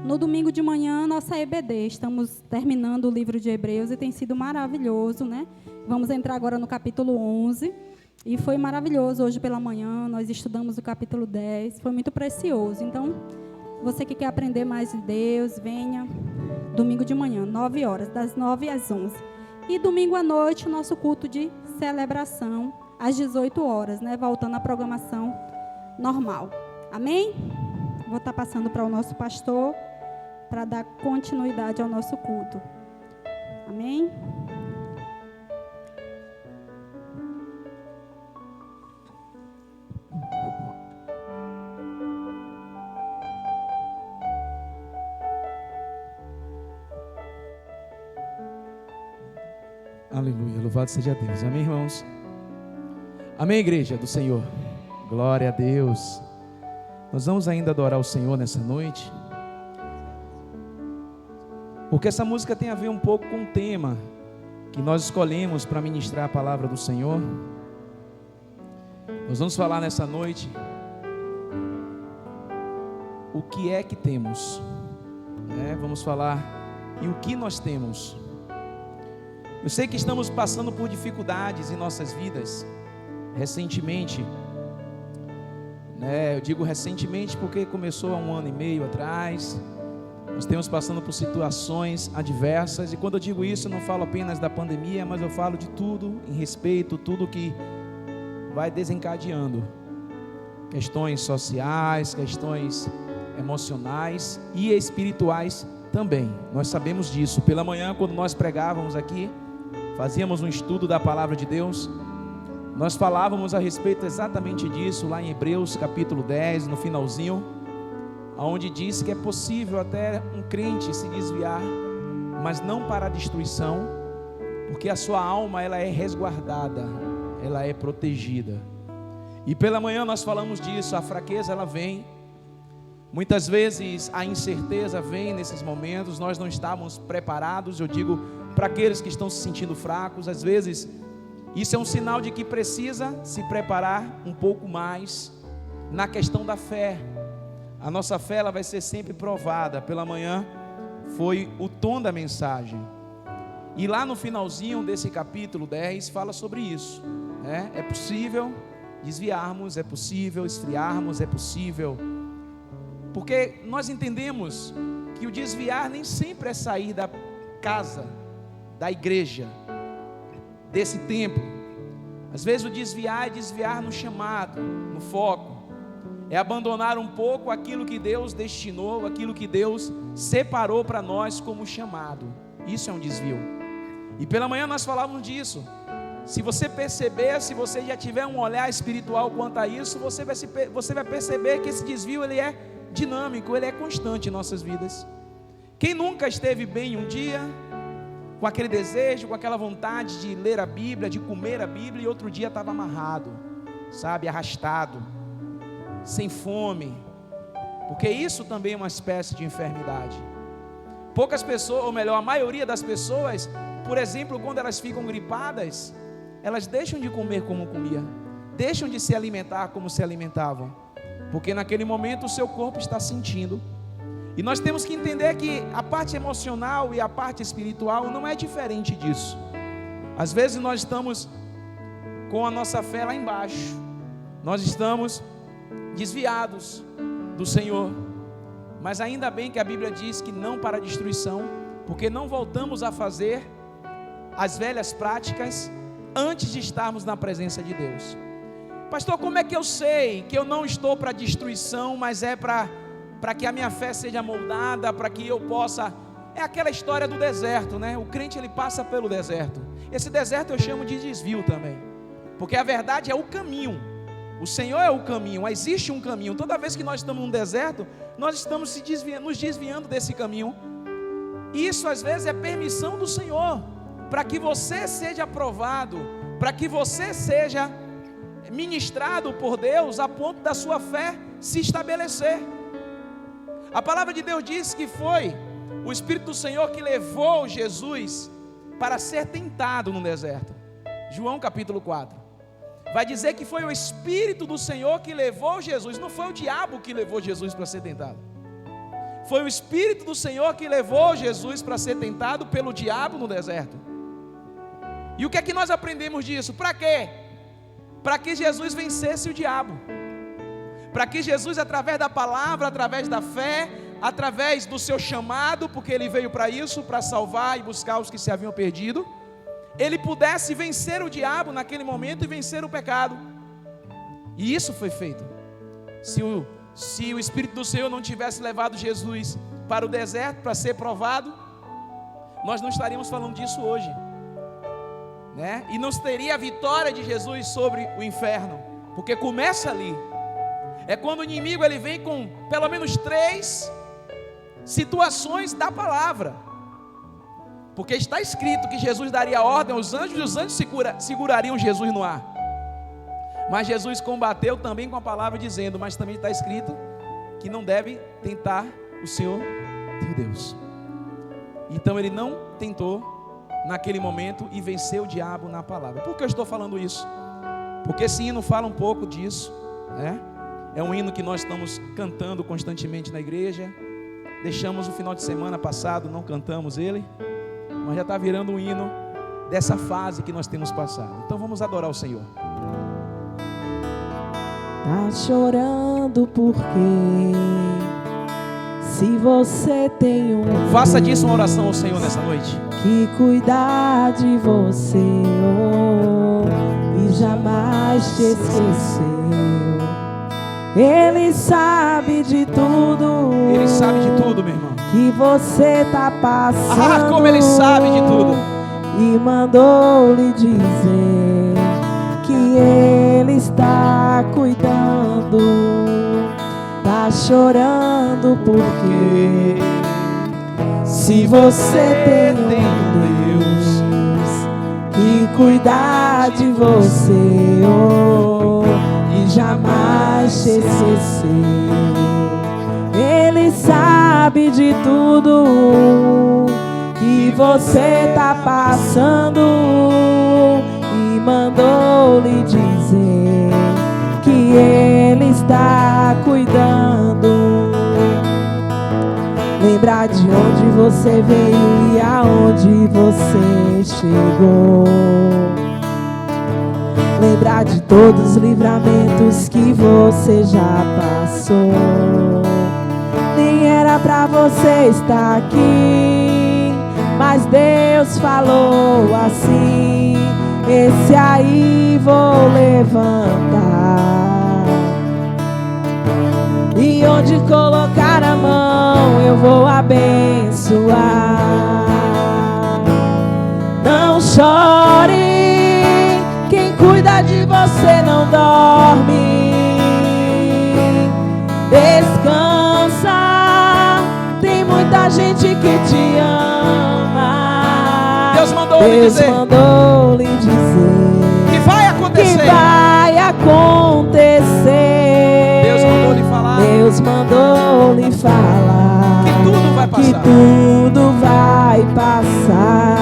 No domingo de manhã, nossa EBD, estamos terminando o livro de Hebreus e tem sido maravilhoso, né? Vamos entrar agora no capítulo 11 e foi maravilhoso hoje pela manhã, nós estudamos o capítulo 10, foi muito precioso. Então, você que quer aprender mais de Deus, venha domingo de manhã, 9 horas, das 9 às 11. E domingo à noite, o nosso culto de celebração, às 18 horas, né? Voltando à programação normal. Amém? Vou estar passando para o nosso pastor, para dar continuidade ao nosso culto. Amém? Aleluia, louvado seja Deus. Amém, irmãos? Amém, igreja do Senhor. Glória a Deus. Nós vamos ainda adorar o Senhor nessa noite, porque essa música tem a ver um pouco com o tema que nós escolhemos para ministrar a palavra do Senhor. Nós vamos falar nessa noite o que é que temos, vamos falar e o que nós temos. Eu sei que estamos passando por dificuldades em nossas vidas. Recentemente, eu digo recentemente porque começou há 1 ano e meio atrás. Nós estamos passando por situações adversas, e quando eu digo isso, eu não falo apenas da pandemia, mas eu falo de tudo em respeito, tudo que vai desencadeando questões sociais, questões emocionais e espirituais também. Nós sabemos disso. Pela manhã, quando nós pregávamos aqui, fazíamos um estudo da palavra de Deus, nós falávamos a respeito exatamente disso lá em Hebreus capítulo 10, no finalzinho, onde diz que é possível até um crente se desviar, mas não para a destruição, porque a sua alma ela é resguardada, ela é protegida. E pela manhã nós falamos disso. A fraqueza ela vem, muitas vezes a incerteza vem nesses momentos, nós não estamos preparados. Eu digo para aqueles que estão se sentindo fracos, às vezes isso é um sinal de que precisa se preparar um pouco mais na questão da fé. A nossa fé ela vai ser sempre provada. Pela manhã foi o tom da mensagem, e lá no finalzinho desse capítulo 10 fala sobre isso, É possível desviarmos, é possível esfriarmos, é possível, porque nós entendemos que o desviar nem sempre é sair da casa, da igreja, desse templo. Às vezes o desviar é desviar no chamado, no foco, é abandonar um pouco aquilo que Deus destinou, aquilo que Deus separou para nós como chamado. Isso é um desvio. E pela manhã nós falávamos disso. Se você perceber, se você já tiver um olhar espiritual quanto a isso, você vai perceber que esse desvio ele é dinâmico, ele é constante em nossas vidas. Quem nunca esteve bem um dia, com aquele desejo, com aquela vontade de ler a Bíblia, de comer a Bíblia, e outro dia estava amarrado, arrastado, sem fome, porque isso também é uma espécie de enfermidade. Poucas pessoas, ou melhor, a maioria das pessoas, por exemplo, quando elas ficam gripadas, elas deixam de comer como comia, deixam de se alimentar como se alimentavam, porque naquele momento o seu corpo está sentindo. E nós temos que entender que a parte emocional e a parte espiritual não é diferente disso. Às vezes nós estamos com a nossa fé lá embaixo, nós estamos desviados do Senhor, mas ainda bem que a Bíblia diz que não para a destruição, porque não voltamos a fazer as velhas práticas antes de estarmos na presença de Deus. Pastor, como é que eu sei que eu não estou para a destruição, mas é para que a minha fé seja moldada, para que eu possa... É aquela história do deserto, O crente ele passa pelo deserto. Esse deserto eu chamo de desvio também, porque a verdade é o caminho. O Senhor é o caminho, existe um caminho. Toda vez que nós estamos num deserto, nós estamos nos desviando desse caminho. E isso às vezes é permissão do Senhor, para que você seja aprovado, para que você seja ministrado por Deus, a ponto da sua fé se estabelecer. A palavra de Deus diz que foi o Espírito do Senhor que levou Jesus para ser tentado no deserto. João capítulo 4 vai dizer que foi o Espírito do Senhor que levou Jesus, não foi o diabo que levou Jesus para ser tentado. Foi o Espírito do Senhor que levou Jesus para ser tentado pelo diabo no deserto. E o que é que nós aprendemos disso? Para quê? Para que Jesus vencesse o diabo. Para que Jesus, através da palavra, através da fé, através do seu chamado, porque ele veio para isso, para salvar e buscar os que se haviam perdido, ele pudesse vencer o diabo naquele momento e vencer o pecado. E isso foi feito. Se o Espírito do Senhor não tivesse levado Jesus para o deserto para ser provado, nós não estaríamos falando disso hoje, né? E não teria a vitória de Jesus sobre o inferno, porque começa ali. É quando o inimigo ele vem com pelo menos 3 situações da palavra, porque está escrito que Jesus daria ordem aos anjos e os anjos segurariam Jesus no ar. Mas Jesus combateu também com a palavra dizendo, mas também está escrito que não deve tentar o Senhor teu Deus. Então ele não tentou naquele momento e venceu o diabo na palavra. Por que eu estou falando isso? Porque esse hino fala um pouco disso, né? É um hino que nós estamos cantando constantemente na igreja. Deixamos o final de semana passado, não cantamos ele, mas já está virando um hino dessa fase que nós temos passado. Então vamos adorar o Senhor. Tá chorando por quê? Se você tem um Faça disso uma oração ao Senhor nessa noite. que cuidar de você, e jamais te esqueceu. Ele sabe de tudo. Ele sabe de tudo, meu irmão. Que você tá passando. Ah, como Ele sabe de tudo. E mandou lhe dizer que Ele está cuidando. Tá chorando porque se você tem um Deus que cuidar de você, e jamais te esqueceu. Ele sabe de tudo que você tá passando e mandou lhe dizer que Ele está cuidando. Lembrar de onde você veio e aonde você chegou. Lembrar de todos os livramentos que você já passou. Nem era pra você estar aqui, mas Deus falou assim: esse aí vou levantar. E onde colocar a mão eu vou abençoar. Não chore, quem cuida de você não dorme. Descansa, tem muita gente que te ama. Deus mandou lhe dizer que vai acontecer. Deus mandou lhe falar. Deus mandou lhe falar Que tudo vai passar. Que tudo vai passar.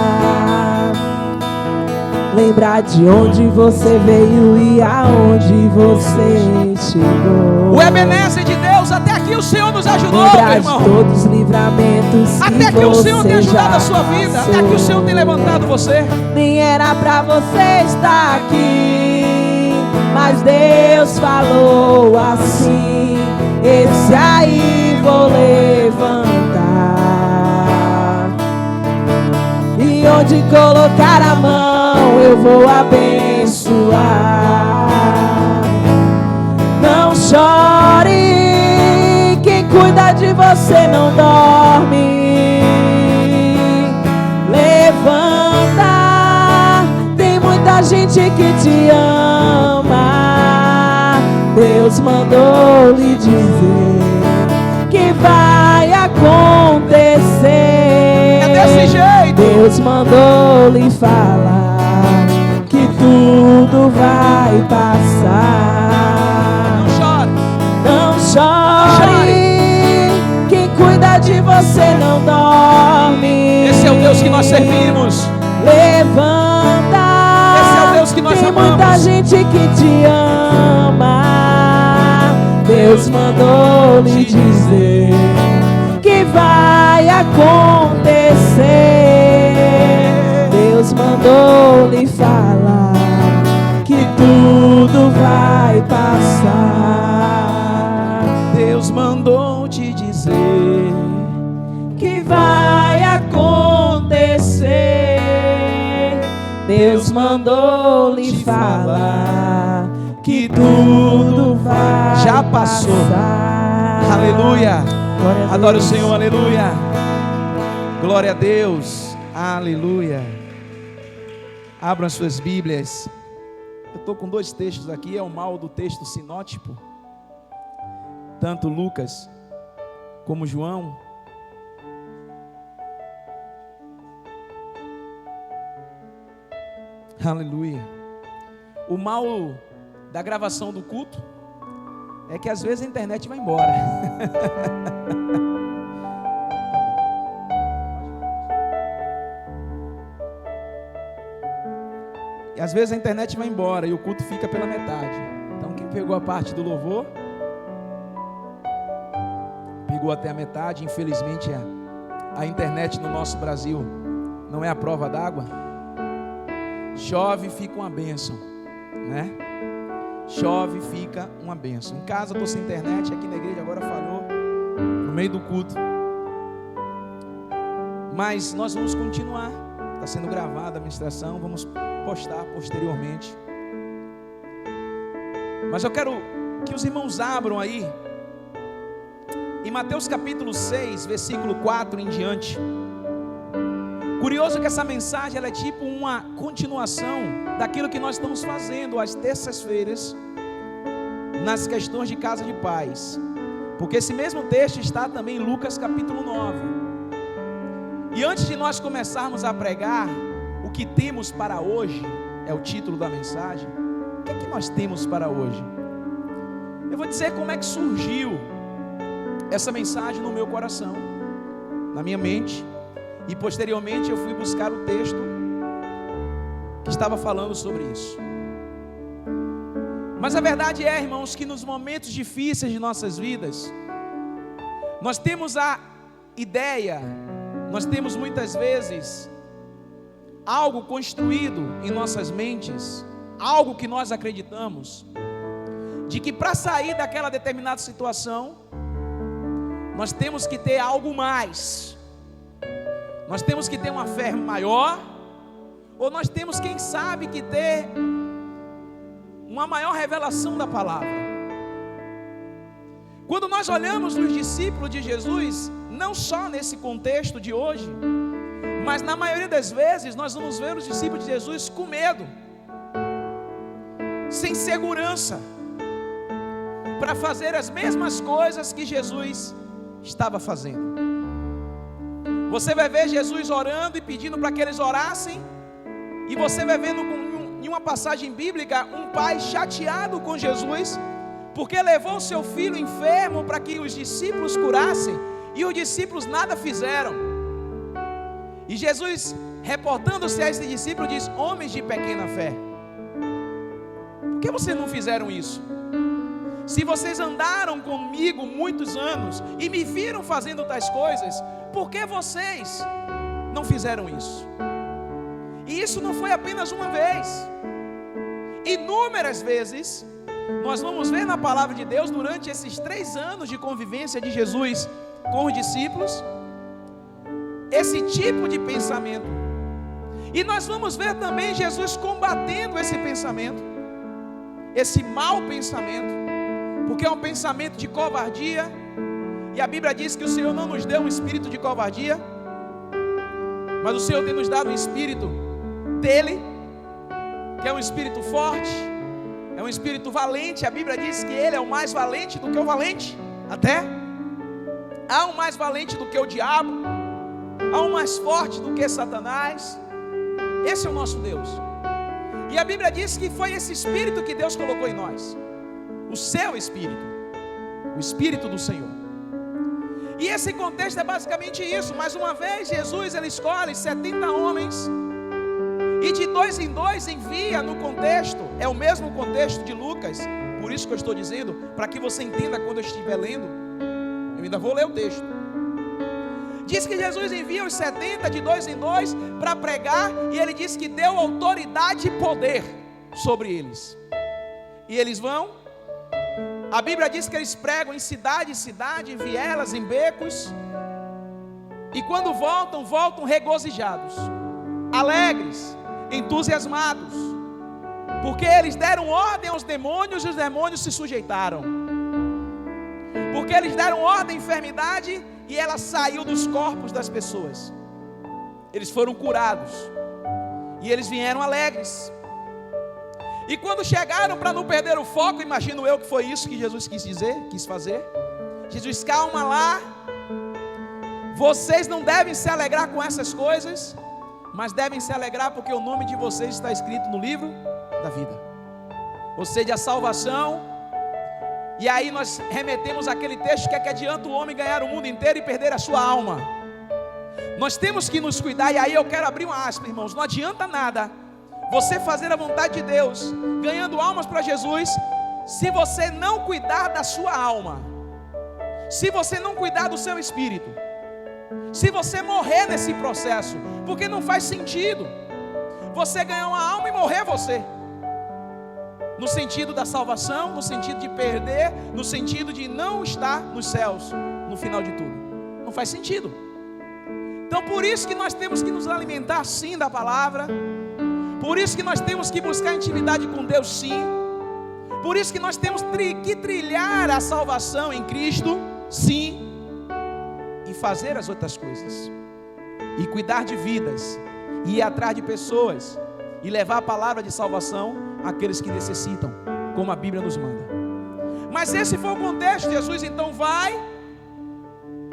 Lembrar de onde você veio e aonde você chegou. O Ebenezer de Deus, até aqui o Senhor nos ajudou, Lembrar meu irmão. de todos os livramentos Até que o Senhor tem ajudado a sua vida. Até que o Senhor tem levantado você. Nem era pra você estar aqui, mas Deus falou assim: esse aí vou levantar. E onde colocar a mão eu vou abençoar. Não chore, quem cuida de você não dorme. Levanta, tem muita gente que te ama. Deus mandou lhe dizer que vai acontecer. É desse jeito. Deus mandou lhe falar que tudo vai passar. Não chore. Não chore, quem cuida de você não dorme. Esse é o Deus que nós servimos. Levanta, Esse é o Deus que nós tem amamos. muita gente que te ama. Deus mandou lhe dizer que vai acontecer. Deus mandou lhe falar que tudo vai passar. Deus mandou te dizer que vai acontecer. Deus mandou lhe falar que tudo vai já passou. passar. Aleluia. Adore o Deus. Senhor, aleluia. Glória a Deus, aleluia. Abram as suas Bíblias. Eu estou com 2 textos aqui, é o mal do texto sinótipo. Tanto Lucas como João. Aleluia. O mal da gravação do culto é que às vezes a internet vai embora. E às vezes a internet vai embora e o culto fica pela metade. Então quem pegou a parte do louvor pegou até a metade. Infelizmente a internet no nosso Brasil não é a prova d'água. Chove, fica uma bênção, né? Chove, fica uma bênção. Em casa estou sem internet, aqui na igreja agora falhou no meio do culto. Mas nós vamos continuar. Está sendo gravada a ministração, vamos postar posteriormente. Mas eu quero que os irmãos abram aí em Mateus capítulo 6, versículo 4 em diante. Curioso que essa mensagem ela é tipo uma continuação daquilo que nós estamos fazendo às terças-feiras nas questões de casa de paz, porque esse mesmo texto está também em Lucas capítulo 9. E antes de nós começarmos a pregar, o que temos para hoje é o título da mensagem. O que é que nós temos para hoje? Eu vou dizer como é que surgiu essa mensagem no meu coração, na minha mente. E posteriormente eu fui buscar o texto que estava falando sobre isso. Mas a verdade é, irmãos, que nos momentos difíceis de nossas vidas, nós temos a ideia, nós temos muitas vezes algo construído em nossas mentes, algo que nós acreditamos, de que para sair daquela determinada situação, nós temos que ter algo mais. Nós temos que ter uma fé maior, ou nós temos, quem sabe, que ter uma maior revelação da palavra. Quando nós olhamos nos discípulos de Jesus, não só nesse contexto de hoje, mas na maioria das vezes nós vamos ver os discípulos de Jesus com medo, sem segurança, para fazer as mesmas coisas que Jesus estava fazendo. Você vai ver Jesus orando e pedindo para que eles orassem, e você vai vendo em uma passagem bíblica um pai chateado com Jesus, porque levou seu filho enfermo para que os discípulos curassem, e os discípulos nada fizeram. E Jesus, reportando-se a esses discípulos, diz: homens de pequena fé, por que vocês não fizeram isso? Se vocês andaram comigo muitos anos e me viram fazendo tais coisas, por que vocês não fizeram isso? E isso não foi apenas uma vez. Inúmeras vezes nós vamos ver na palavra de Deus, durante esses 3 anos de convivência de Jesus com os discípulos, esse tipo de pensamento. E nós vamos ver também Jesus combatendo esse pensamento, esse mau pensamento, porque é um pensamento de covardia. E a Bíblia diz que o Senhor não nos deu um espírito de covardia, mas o Senhor tem nos dado um espírito dele, que é um espírito forte, é um espírito valente. A Bíblia diz que ele é o mais valente do que o valente. Até há um mais valente do que o diabo, há um mais forte do que Satanás. Esse é o nosso Deus. E a Bíblia diz que foi esse espírito que Deus colocou em nós, o seu espírito, o espírito do Senhor. E esse contexto é basicamente isso. Mais uma vez Jesus ele escolhe 70 homens, e de 2 em 2 envia. No contexto, é o mesmo contexto de Lucas. Por isso que eu estou dizendo, para que você entenda quando eu estiver lendo. Eu ainda vou ler o texto. Diz que Jesus envia os 70 de 2 em 2 para pregar, e ele diz que deu autoridade e poder sobre eles. E eles vão. A Bíblia diz que eles pregam em cidade em cidade, em vielas, em becos. E quando voltam, voltam regozijados, alegres, entusiasmados, porque eles deram ordem aos demônios e os demônios se sujeitaram. Porque eles deram ordem à enfermidade e ela saiu dos corpos das pessoas. Eles foram curados e eles vieram alegres. E quando chegaram, para não perder o foco, imagino eu que foi isso que Jesus quis fazer. Jesus, calma lá. Vocês não devem se alegrar com essas coisas, mas devem se alegrar porque o nome de vocês está escrito no livro da vida. Ou seja, a salvação. E aí nós remetemos àquele texto que é que adianta o homem ganhar o mundo inteiro e perder a sua alma. Nós temos que nos cuidar. E aí eu quero abrir uma aspa, irmãos. Não adianta nada você fazer a vontade de Deus, ganhando almas para Jesus, se você não cuidar da sua alma, se você não cuidar do seu espírito, se você morrer nesse processo, porque não faz sentido você ganhar uma alma e morrer você, no sentido da salvação, no sentido de perder, no sentido de não estar nos céus no final de tudo. Não faz sentido. Então por isso que nós temos que nos alimentar sim da palavra, por isso que nós temos que buscar intimidade com Deus sim, por isso que nós temos que trilhar a salvação em Cristo sim, e fazer as outras coisas, e cuidar de vidas, e ir atrás de pessoas, e levar a palavra de salvação àqueles que necessitam, como a Bíblia nos manda. Mas esse foi o contexto. Jesus então vai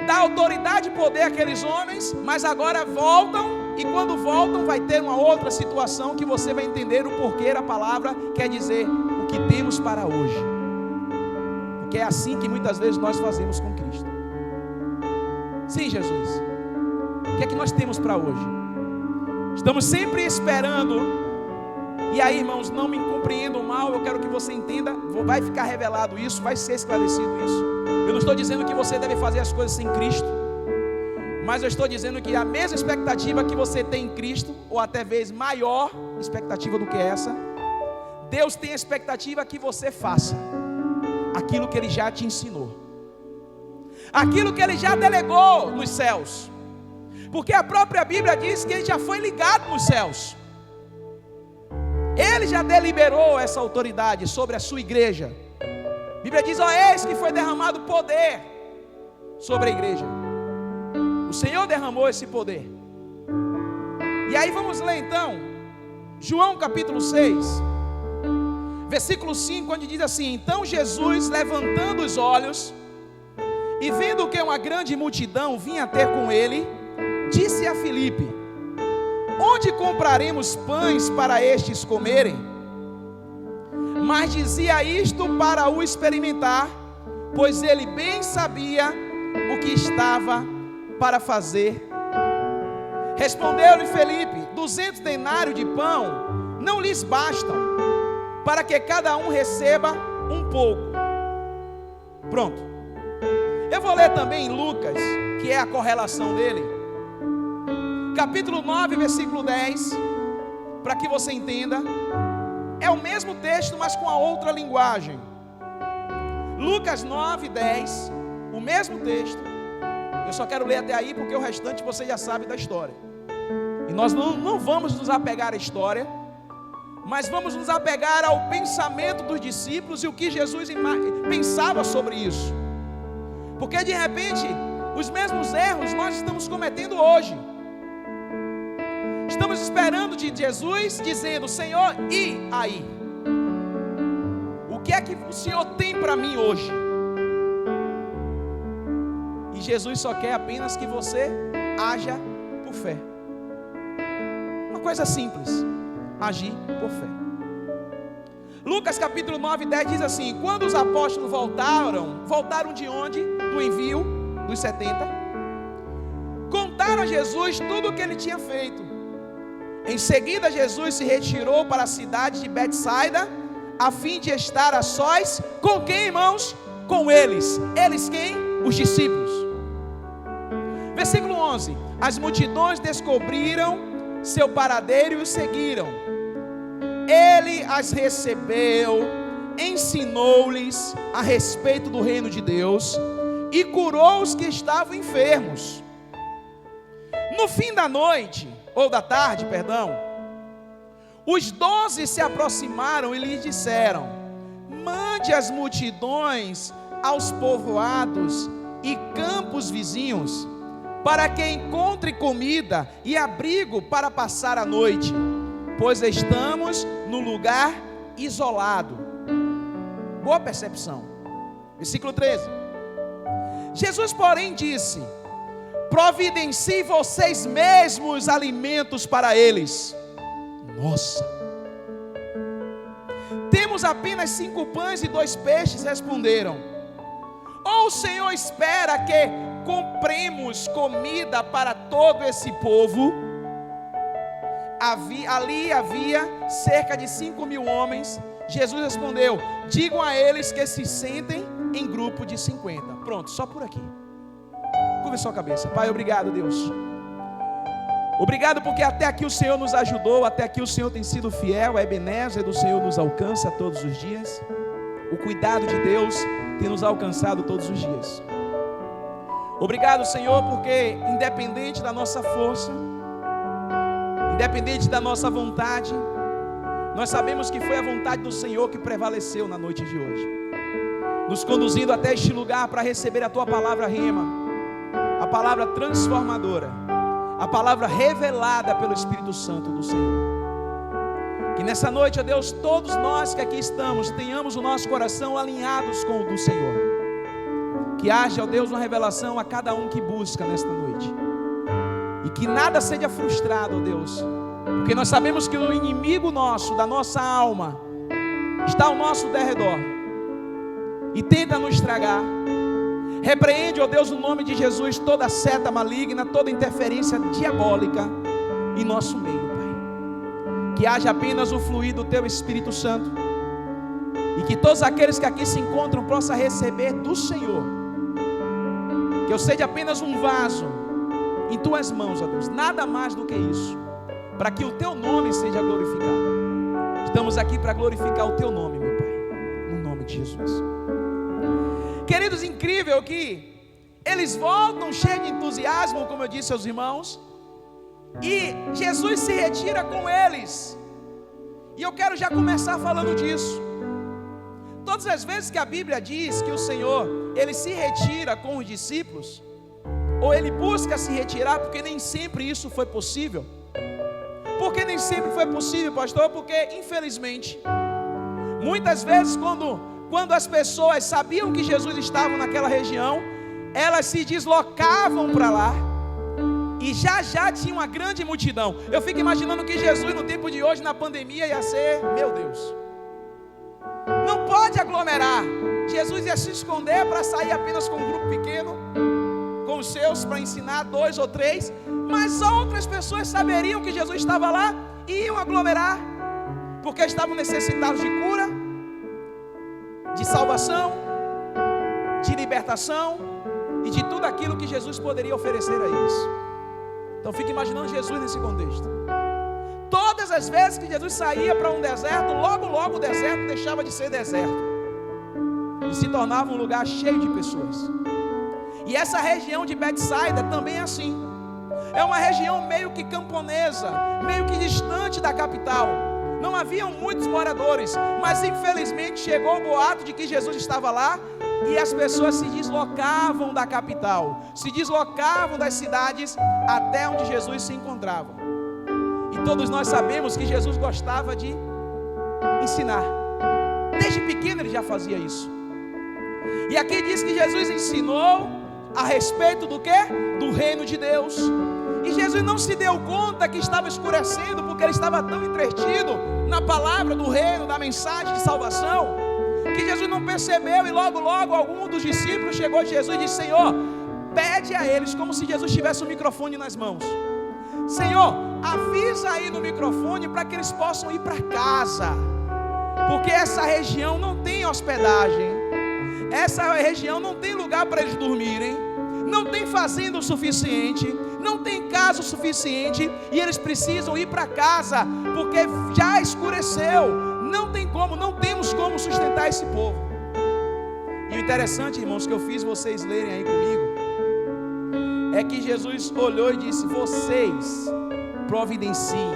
dar autoridade e poder àqueles homens, mas agora voltam, e quando voltam vai ter uma outra situação que você vai entender o porquê a palavra quer dizer o que temos para hoje, porque é assim que muitas vezes nós fazemos com Cristo. Sim, Jesus, o que é que nós temos para hoje? Estamos sempre esperando. E aí, irmãos, não me compreendam mal, eu quero que você entenda, vai ficar revelado isso, vai ser esclarecido isso. Eu não estou dizendo que você deve fazer as coisas sem Cristo, mas eu estou dizendo que a mesma expectativa que você tem em Cristo, ou até vezes maior expectativa do que essa, Deus tem a expectativa que você faça aquilo que Ele já te ensinou, aquilo que Ele já delegou nos céus, porque a própria Bíblia diz que Ele já foi ligado nos céus. Ele já deliberou essa autoridade sobre a sua igreja. A Bíblia diz, eis que foi derramado poder sobre a igreja. O Senhor derramou esse poder. E aí vamos ler então João capítulo 6 versículo 5, onde diz assim: então Jesus, levantando os olhos e vendo que uma grande multidão vinha ter com ele, disse a Filipe: onde compraremos pães para estes comerem? Mas dizia isto para o experimentar, pois ele bem sabia o que estava para fazer. Respondeu-lhe Filipe: 200 denários de pão não lhes bastam, para que cada um receba um pouco. Pronto. Eu vou ler também em Lucas, que é a correlação dele, capítulo 9, versículo 10, para que você entenda. É o mesmo texto, mas com a outra linguagem. Lucas 9, 10, o mesmo texto. Eu só quero ler até aí, porque o restante você já sabe da história. E nós não vamos nos apegar à história, mas vamos nos apegar ao pensamento dos discípulos e o que Jesus pensava sobre isso. Porque de repente, os mesmos erros nós estamos cometendo hoje. Estamos esperando de Jesus, dizendo: Senhor, e aí? O que é que o Senhor tem para mim hoje? E Jesus só quer apenas que você haja por fé. Uma coisa simples: agir por fé. Lucas capítulo 9, 10 diz assim: quando os apóstolos voltaram de onde? Do envio dos 70, contaram a Jesus tudo o que ele tinha feito. Em seguida Jesus se retirou para a cidade de Betsaida, a fim de estar a sós com quem, irmãos? Com eles. Eles quem? Os discípulos. Versículo 11: as multidões descobriram seu paradeiro e o seguiram. Ele as recebeu, ensinou-lhes a respeito do reino de Deus e curou os que estavam enfermos. No fim da noite, ou da tarde, perdão, os 12 se aproximaram e lhes disseram: mande as multidões aos povoados e campos vizinhos, para que encontre comida e abrigo para passar a noite, pois estamos no lugar isolado. Boa percepção. Versículo 13. Jesus, porém, disse: providencie vocês mesmos alimentos para eles. Nossa! Temos apenas 5 pães e 2 peixes, responderam. Ou o Senhor espera que compremos comida para todo esse povo? Ali havia cerca de 5.000 homens. Jesus respondeu: digam a eles que se sentem em grupo de 50. Pronto, só por aqui. Curva sua cabeça. Pai, obrigado, Deus. Obrigado porque até aqui o Senhor nos ajudou, até aqui o Senhor tem sido fiel. A Ebenezer do Senhor nos alcança todos os dias. O cuidado de Deus tem nos alcançado todos os dias. Obrigado, Senhor, porque independente da nossa força, independente da nossa vontade, nós sabemos que foi a vontade do Senhor que prevaleceu na noite de hoje, nos conduzindo até este lugar para receber a Tua palavra rema, a palavra transformadora, a palavra revelada pelo Espírito Santo do Senhor. Que nessa noite, ó Deus, todos nós que aqui estamos, tenhamos o nosso coração alinhados com o do Senhor. Que haja, ó Deus, uma revelação a cada um que busca nesta noite. E que nada seja frustrado, ó Deus, porque nós sabemos que o inimigo nosso, da nossa alma, está ao nosso derredor e tenta nos estragar. Repreende, ó Deus, no nome de Jesus, toda seta maligna, toda interferência diabólica em nosso meio, Pai. Que haja apenas o fluir do Teu Espírito Santo, e que todos aqueles que aqui se encontram possam receber do Senhor. Que eu seja apenas um vaso em Tuas mãos, ó Deus, nada mais do que isso, para que o Teu nome seja glorificado. Estamos aqui para glorificar o Teu nome, meu Pai, no nome de Jesus. Queridos, incrível que eles voltam cheios de entusiasmo, como eu disse aos irmãos, e Jesus se retira com eles. E eu quero já começar falando disso. Todas as vezes que a Bíblia diz que o Senhor, Ele se retira com os discípulos, ou Ele busca se retirar, porque nem sempre isso foi possível. Por que nem sempre foi possível, pastor? Porque, infelizmente, muitas vezes quando as pessoas sabiam que Jesus estava naquela região, elas se deslocavam para lá, e já tinha uma grande multidão. Eu fico imaginando que Jesus no tempo de hoje, na pandemia, ia ser, meu Deus, não pode aglomerar. Jesus ia se esconder para sair apenas com um grupo pequeno, com os seus, para ensinar 2 ou 3, mas outras pessoas saberiam que Jesus estava lá e iam aglomerar, porque estavam necessitados de cura, de salvação, de libertação e de tudo aquilo que Jesus poderia oferecer a eles. Então fique imaginando Jesus nesse contexto. Todas as vezes que Jesus saía para um deserto, logo o deserto deixava de ser deserto e se tornava um lugar cheio de pessoas. E essa região de Betsaida também é assim. É uma região meio que camponesa, meio que distante da capital. Não haviam muitos moradores, mas infelizmente chegou o boato de que Jesus estava lá, e as pessoas se deslocavam da capital, se deslocavam das cidades até onde Jesus se encontrava. E todos nós sabemos que Jesus gostava de ensinar. Desde pequeno ele já fazia isso. E aqui diz que Jesus ensinou a respeito do quê? Do reino de Deus. E Jesus não se deu conta que estava escurecendo, porque ele estava tão entretido na palavra do reino, da mensagem de salvação, que Jesus não percebeu. E logo algum dos discípulos chegou a Jesus e disse: Senhor, pede a eles, como se Jesus tivesse o microfone nas mãos: Senhor, avisa aí no microfone para que eles possam ir para casa, porque essa região não tem hospedagem, essa região não tem lugar para eles dormirem. não tem fazenda o suficiente, não tem casa o suficiente, e eles precisam ir para casa, porque já escureceu, não tem como, não temos como sustentar esse povo. E o interessante, irmãos, que eu fiz vocês lerem aí comigo, é que Jesus olhou e disse: vocês providenciem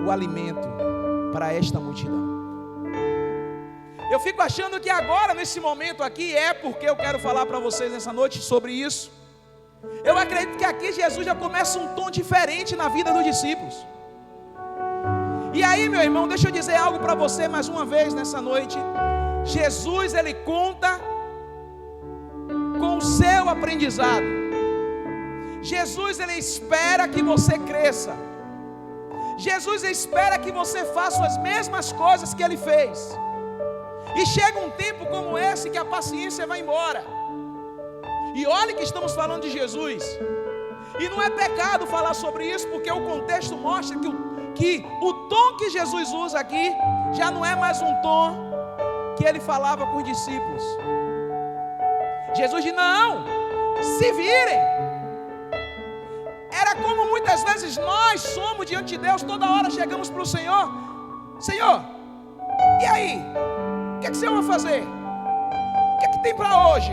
o alimento para esta multidão. Eu fico achando que agora, nesse momento aqui, é porque eu quero falar para vocês nessa noite sobre isso. Eu acredito que aqui Jesus já começa um tom diferente na vida dos discípulos. E aí, meu irmão, deixa eu dizer algo para você mais uma vez nessa noite. Jesus, ele conta com o seu aprendizado. Jesus, ele espera que você cresça. Jesus espera que você faça as mesmas coisas que ele fez. E chega um tempo como esse que a paciência vai embora. E olha que estamos falando de Jesus. E não é pecado falar sobre isso, porque o contexto mostra que o tom que Jesus usa aqui já não é mais um tom que ele falava com os discípulos. Jesus diz: não, se virem. Era como muitas vezes nós somos diante de Deus, toda hora chegamos para o Senhor: Senhor, e aí? O que é que o Senhor vai fazer? O que é que tem para hoje?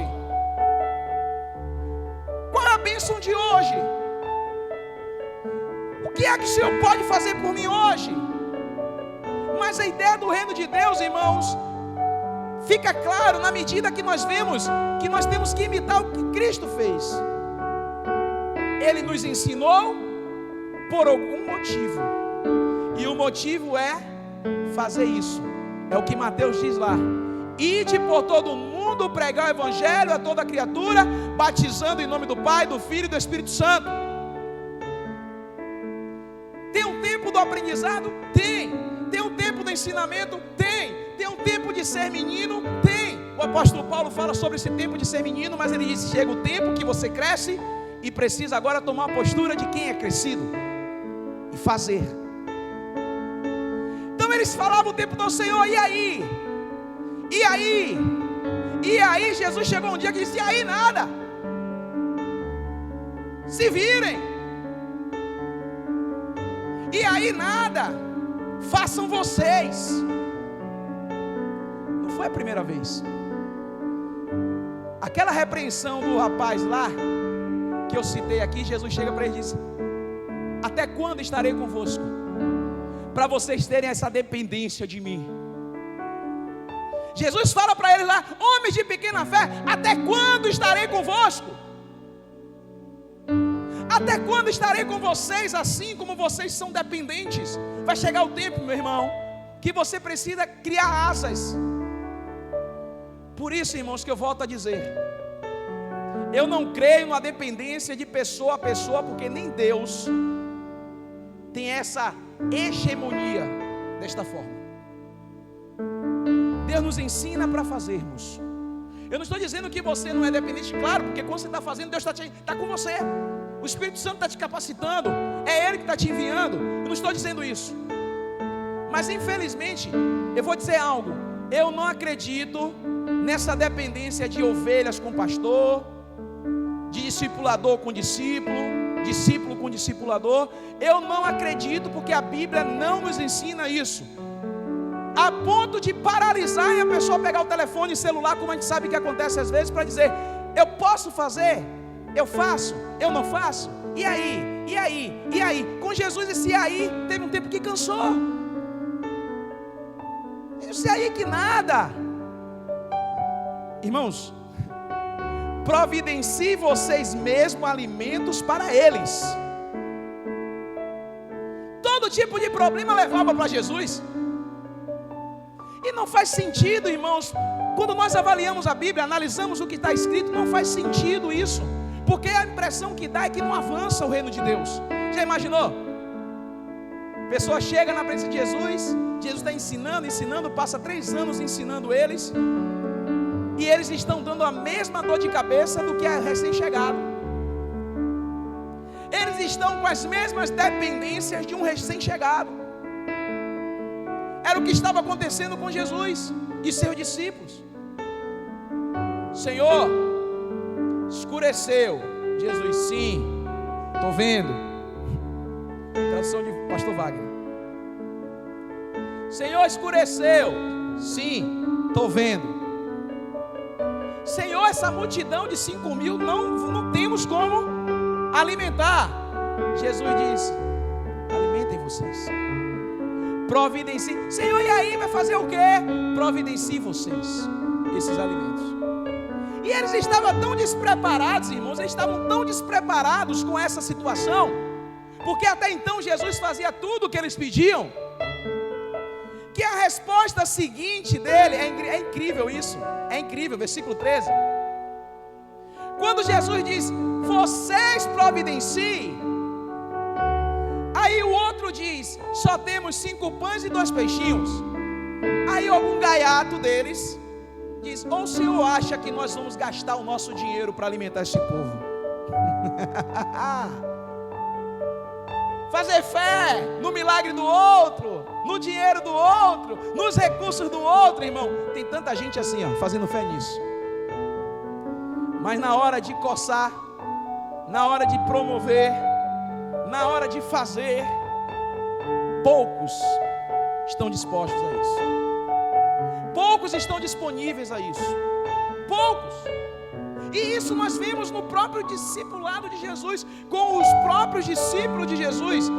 Qual é a bênção de hoje? O que é que o Senhor pode fazer por mim hoje? Mas a ideia do reino de Deus, irmãos, fica claro na medida que nós vemos que nós temos que imitar o que Cristo fez. Ele nos ensinou por algum motivo, e o motivo é fazer isso. É o que Mateus diz lá: ide por todo o mundo pregar o evangelho a toda criatura, batizando em nome do Pai, do Filho e do Espírito Santo. Tem um tempo do aprendizado? Tem um tempo do ensinamento? Tem um tempo de ser menino? Tem. O apóstolo Paulo fala sobre esse tempo de ser menino, mas ele diz: chega o tempo que você cresce e precisa agora tomar a postura de quem é crescido e fazer. Então eles falavam o tempo do Senhor: e aí? E aí? E aí? Jesus chegou um dia que disse: e aí nada, se virem. E aí nada, façam vocês. Não foi a primeira vez. Aquela repreensão do rapaz lá que eu citei aqui, Jesus chega para ele e diz: até quando estarei convosco? Para vocês terem essa dependência de mim. Jesus fala para eles lá: homens de pequena fé, até quando estarei convosco? Até quando estarei com vocês assim como vocês são dependentes? Vai chegar o tempo, meu irmão, que você precisa criar asas. Por isso, irmãos, que eu volto a dizer: eu não creio na dependência de pessoa a pessoa, porque nem Deus tem essa hegemonia desta forma. Deus nos ensina para fazermos. Eu não estou dizendo que você não é dependente, claro, porque quando você está fazendo, Deus está com você. O Espírito Santo está te capacitando, é Ele que está te enviando. Eu não estou dizendo isso. Mas infelizmente, eu vou dizer algo: eu não acredito nessa dependência de ovelhas com pastor, de discipulador com discípulo, discípulo com discipulador. Eu não acredito, porque a Bíblia não nos ensina isso, a ponto de paralisar e a pessoa pegar o telefone e celular, como a gente sabe que acontece às vezes, para dizer: eu posso fazer, eu faço, eu não faço, e aí, e aí, e aí. Com Jesus esse aí teve um tempo que cansou. Esse aí que nada. Irmãos, providencie vocês mesmos alimentos para eles. Todo tipo de problema levava para Jesus. E não faz sentido, irmãos, quando nós avaliamos a Bíblia, analisamos o que está escrito, não faz sentido isso, porque a impressão que dá é que não avança o reino de Deus. Já imaginou? A pessoa chega na presença de Jesus, Jesus está ensinando, passa 3 anos ensinando eles, e eles estão dando a mesma dor de cabeça do que é recém-chegado. Eles estão com as mesmas dependências de um recém-chegado. Era o que estava acontecendo com Jesus e seus discípulos. Senhor, escureceu. Jesus, sim, estou vendo. Tradução de pastor Wagner. Senhor, escureceu. Sim, estou vendo. Senhor, essa multidão de 5.000 não temos como alimentar. Jesus disse: alimentem vocês. Providencie. Senhor, e aí vai fazer o quê? Providencie vocês esses alimentos. E eles estavam tão despreparados, irmãos, eles estavam tão despreparados com essa situação, porque até então Jesus fazia tudo o que eles pediam, que a resposta seguinte dele, é incrível isso, é incrível, versículo 13. Quando Jesus diz: vocês providenciem, aí o outro diz: só temos 5 pães e 2 peixinhos. Aí algum gaiato deles diz: ou o Senhor acha que nós vamos gastar o nosso dinheiro para alimentar esse povo? Fazer fé no milagre do outro, no dinheiro do outro, nos recursos do outro, irmão. Tem tanta gente assim, ó, fazendo fé nisso. Mas na hora de coçar, na hora de promover, na hora de fazer, poucos estão dispostos a isso. Poucos estão disponíveis a isso. Poucos. E isso nós vemos no próprio discipulado de Jesus, com os próprios discípulos de Jesus.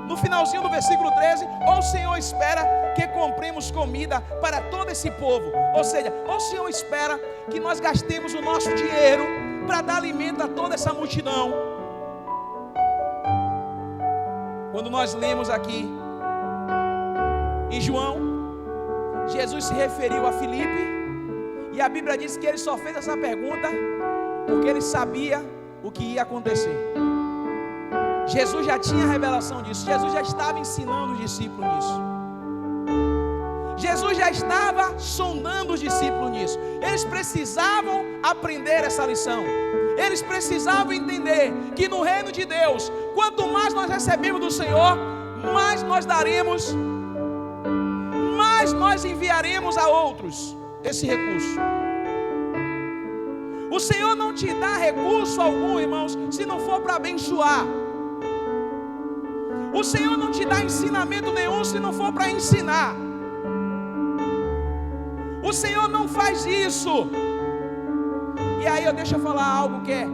No finalzinho do versículo 13, ou o Senhor espera que compremos comida para todo esse povo. Ou seja, ou o Senhor espera que nós gastemos o nosso dinheiro para dar alimento a toda essa multidão. Quando nós lemos aqui em João, Jesus se referiu a Filipe, e a Bíblia diz que ele só fez essa pergunta porque ele sabia o que ia acontecer. Jesus já tinha revelação disso, Jesus já estava ensinando os discípulos nisso. Jesus já estava sondando os discípulos nisso. Eles precisavam aprender essa lição. Eles precisavam entender que no reino de Deus, quanto mais nós recebemos do Senhor, mais nós daremos, mais nós enviaremos a outros esse recurso. O Senhor não te dá recurso algum, irmãos, se não for para abençoar. O Senhor não te dá ensinamento nenhum se não for para ensinar. O Senhor não faz isso. E aí deixa eu falar algo que é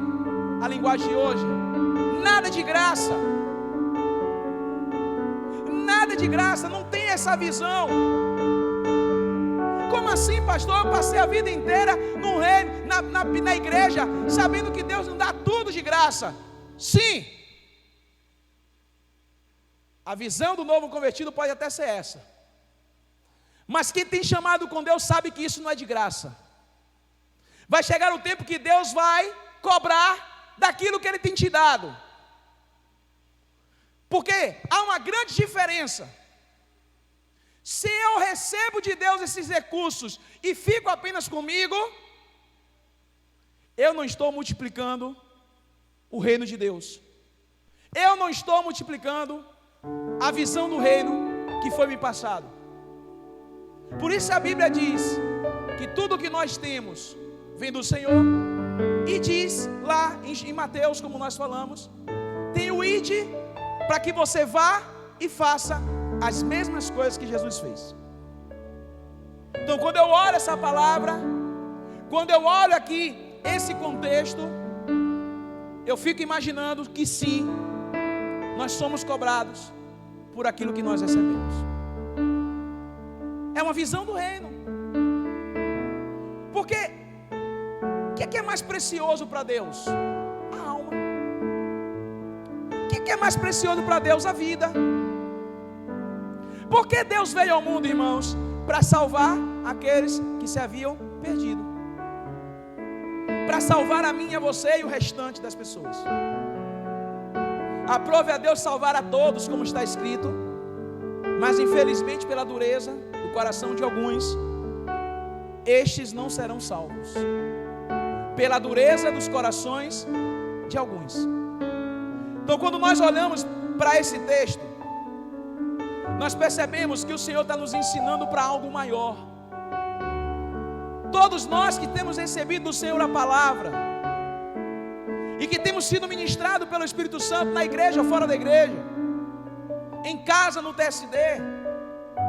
a linguagem de hoje. Nada de graça. Nada de graça, não tem essa visão. Como assim, pastor? Eu passei a vida inteira no reino, na igreja, sabendo que Deus não dá tudo de graça. Sim. A visão do novo convertido pode até ser essa. Mas quem tem chamado com Deus sabe que isso não é de graça. Vai chegar o tempo que Deus vai cobrar daquilo que Ele tem te dado. Porque há uma grande diferença. Se eu recebo de Deus esses recursos e fico apenas comigo, eu não estou multiplicando o reino de Deus. Eu não estou multiplicando a visão do reino que foi me passado. Por isso a Bíblia diz que tudo que nós temos vem do Senhor. E diz lá em Mateus, como nós falamos, tem o ide para que você vá e faça as mesmas coisas que Jesus fez. Então quando eu olho essa palavra, quando eu olho aqui esse contexto, eu fico imaginando que sim, nós somos cobrados por aquilo que nós recebemos. É uma visão do reino. Porque o que é mais precioso para Deus? A alma. O que é mais precioso para Deus? A vida. Porque Deus veio ao mundo, irmãos, para salvar aqueles que se haviam perdido, para salvar a mim e a você e o restante das pessoas. Aprove a Deus salvar a todos, como está escrito, mas infelizmente pela dureza do coração de alguns, estes não serão salvos. Pela dureza dos corações de alguns. Então quando nós olhamos para esse texto, nós percebemos que o Senhor está nos ensinando para algo maior. Todos nós que temos recebido do Senhor a palavra, temos sido ministrados pelo Espírito Santo na igreja ou fora da igreja, em casa, no TSD,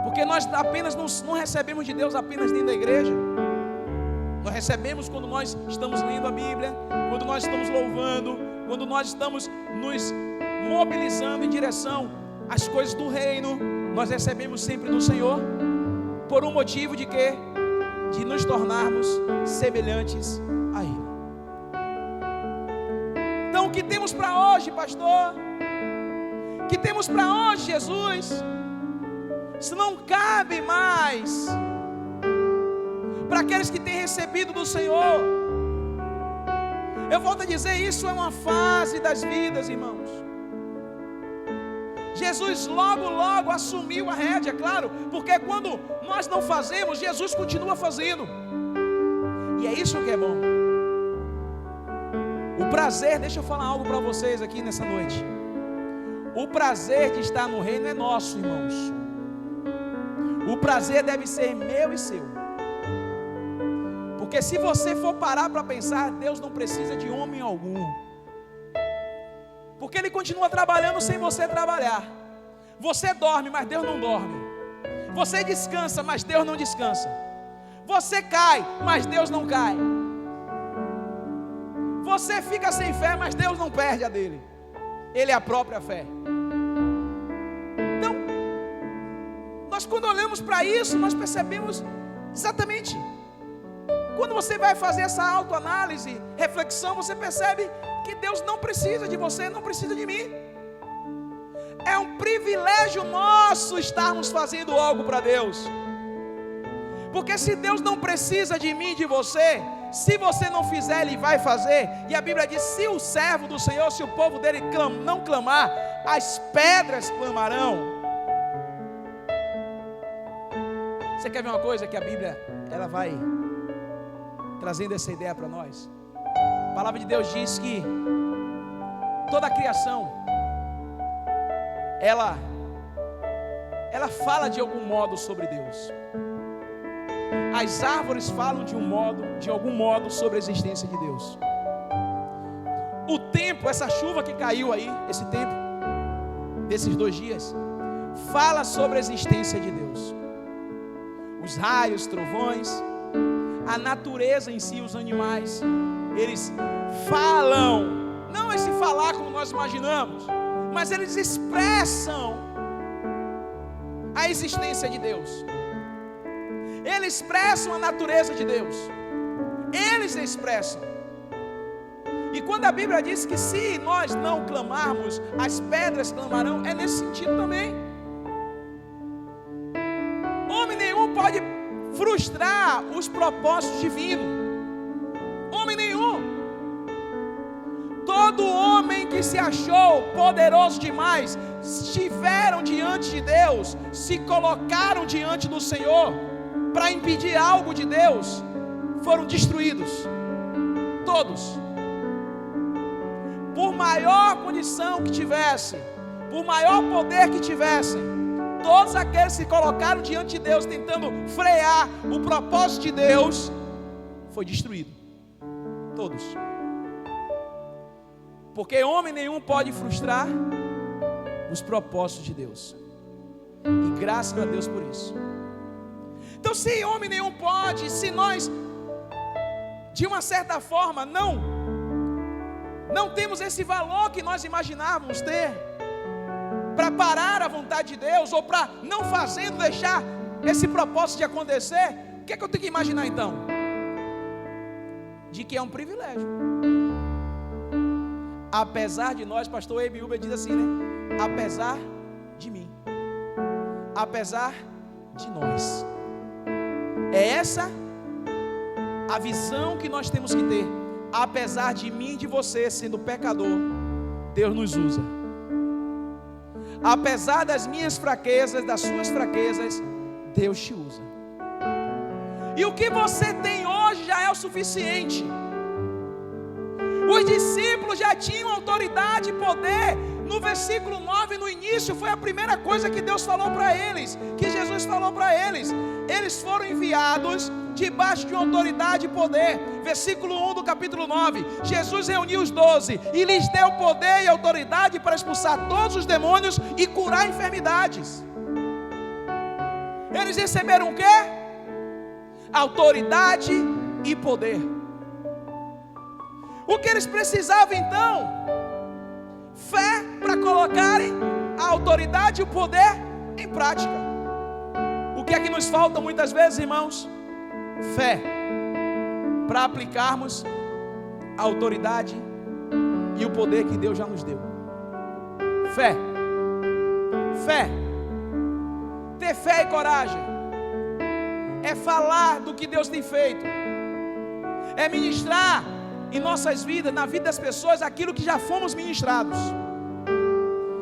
porque nós apenas não recebemos de Deus apenas dentro da igreja. Nós recebemos quando nós estamos lendo a Bíblia, quando nós estamos louvando, quando nós estamos nos mobilizando em direção às coisas do reino. Nós recebemos sempre do Senhor, por um motivo de quê? De nos tornarmos semelhantes a Ele. Então, o que temos para hoje, pastor? O que temos para hoje, Jesus? Se não cabe mais para aqueles que têm recebido do Senhor. Eu volto a dizer, isso é uma fase das vidas, irmãos. Jesus logo assumiu a rédea, claro, porque quando nós não fazemos, Jesus continua fazendo. E é isso que é bom. O prazer, deixa eu falar algo para vocês aqui nessa noite. O prazer de estar no reino é nosso, irmãos. O prazer deve ser meu e seu. Porque se você for parar para pensar, Deus não precisa de homem algum. Porque Ele continua trabalhando sem você trabalhar. Você dorme, mas Deus não dorme. Você descansa, mas Deus não descansa. Você cai, mas Deus não cai. Você fica sem fé, mas Deus não perde a dele. Ele é a própria fé. Então, nós quando olhamos para isso, nós percebemos exatamente. Quando você vai fazer essa autoanálise, reflexão, você percebe que Deus não precisa de você, não precisa de mim. É um privilégio nosso estarmos fazendo algo para Deus. Porque se Deus não precisa de mim, de você, se você não fizer, Ele vai fazer. E a Bíblia diz, se o servo do Senhor, se o povo dele não clamar, as pedras clamarão. Você quer ver uma coisa que a Bíblia, ela vai trazendo essa ideia para nós? A palavra de Deus diz que toda a criação, ela fala de algum modo sobre Deus. As árvores falam de algum modo sobre a existência de Deus. O tempo, essa chuva que caiu aí, esse tempo, desses 2 dias, fala sobre a existência de Deus. Os raios, trovões, a natureza em si, os animais, eles falam, não esse falar como nós imaginamos, mas eles expressam a existência de Deus. Eles expressam a natureza de Deus. Eles expressam. E quando a Bíblia diz que se nós não clamarmos, as pedras clamarão, é nesse sentido também. Homem nenhum pode frustrar os propósitos divinos. Homem nenhum. Todo homem que se achou poderoso demais, estiveram diante de Deus, se colocaram diante do Senhor para impedir algo de Deus, foram destruídos. Todos. Por maior condição que tivessem, por maior poder que tivessem, todos aqueles que se colocaram diante de Deus, tentando frear o propósito de Deus, foi destruído. Todos. Porque homem nenhum pode frustrar os propósitos de Deus. E graças a Deus por isso. Então, se homem nenhum pode, se nós, de uma certa forma, não temos esse valor que nós imaginávamos ter, para parar a vontade de Deus, ou para não fazendo, deixar esse propósito de acontecer, o que é que eu tenho que imaginar então? De que é um privilégio. Apesar de nós, pastor Ebiúber diz assim, né? Apesar de mim, apesar de nós. É essa a visão que nós temos que ter. Apesar de mim e de você sendo pecador, Deus nos usa. Apesar das minhas fraquezas, das suas fraquezas, Deus te usa. E o que você tem hoje já é o suficiente. Os discípulos já tinham autoridade e poder No versículo 9, no início, foi a primeira coisa que Deus falou para eles, que Jesus falou para eles. Eles foram enviados debaixo de uma autoridade e poder. Versículo 1 do capítulo 9. Jesus reuniu os 12 e lhes deu poder e autoridade para expulsar todos os demônios e curar enfermidades. Eles receberam o quê? Autoridade e poder. O que eles precisavam então? Fé para colocarem a autoridade e o poder em prática. O que é que nos falta muitas vezes, irmãos? Fé para aplicarmos a autoridade e o poder que Deus já nos deu. Fé. Fé. Ter fé e coragem é falar do que Deus tem feito, é ministrar em nossas vidas, na vida das pessoas, aquilo que já fomos ministrados.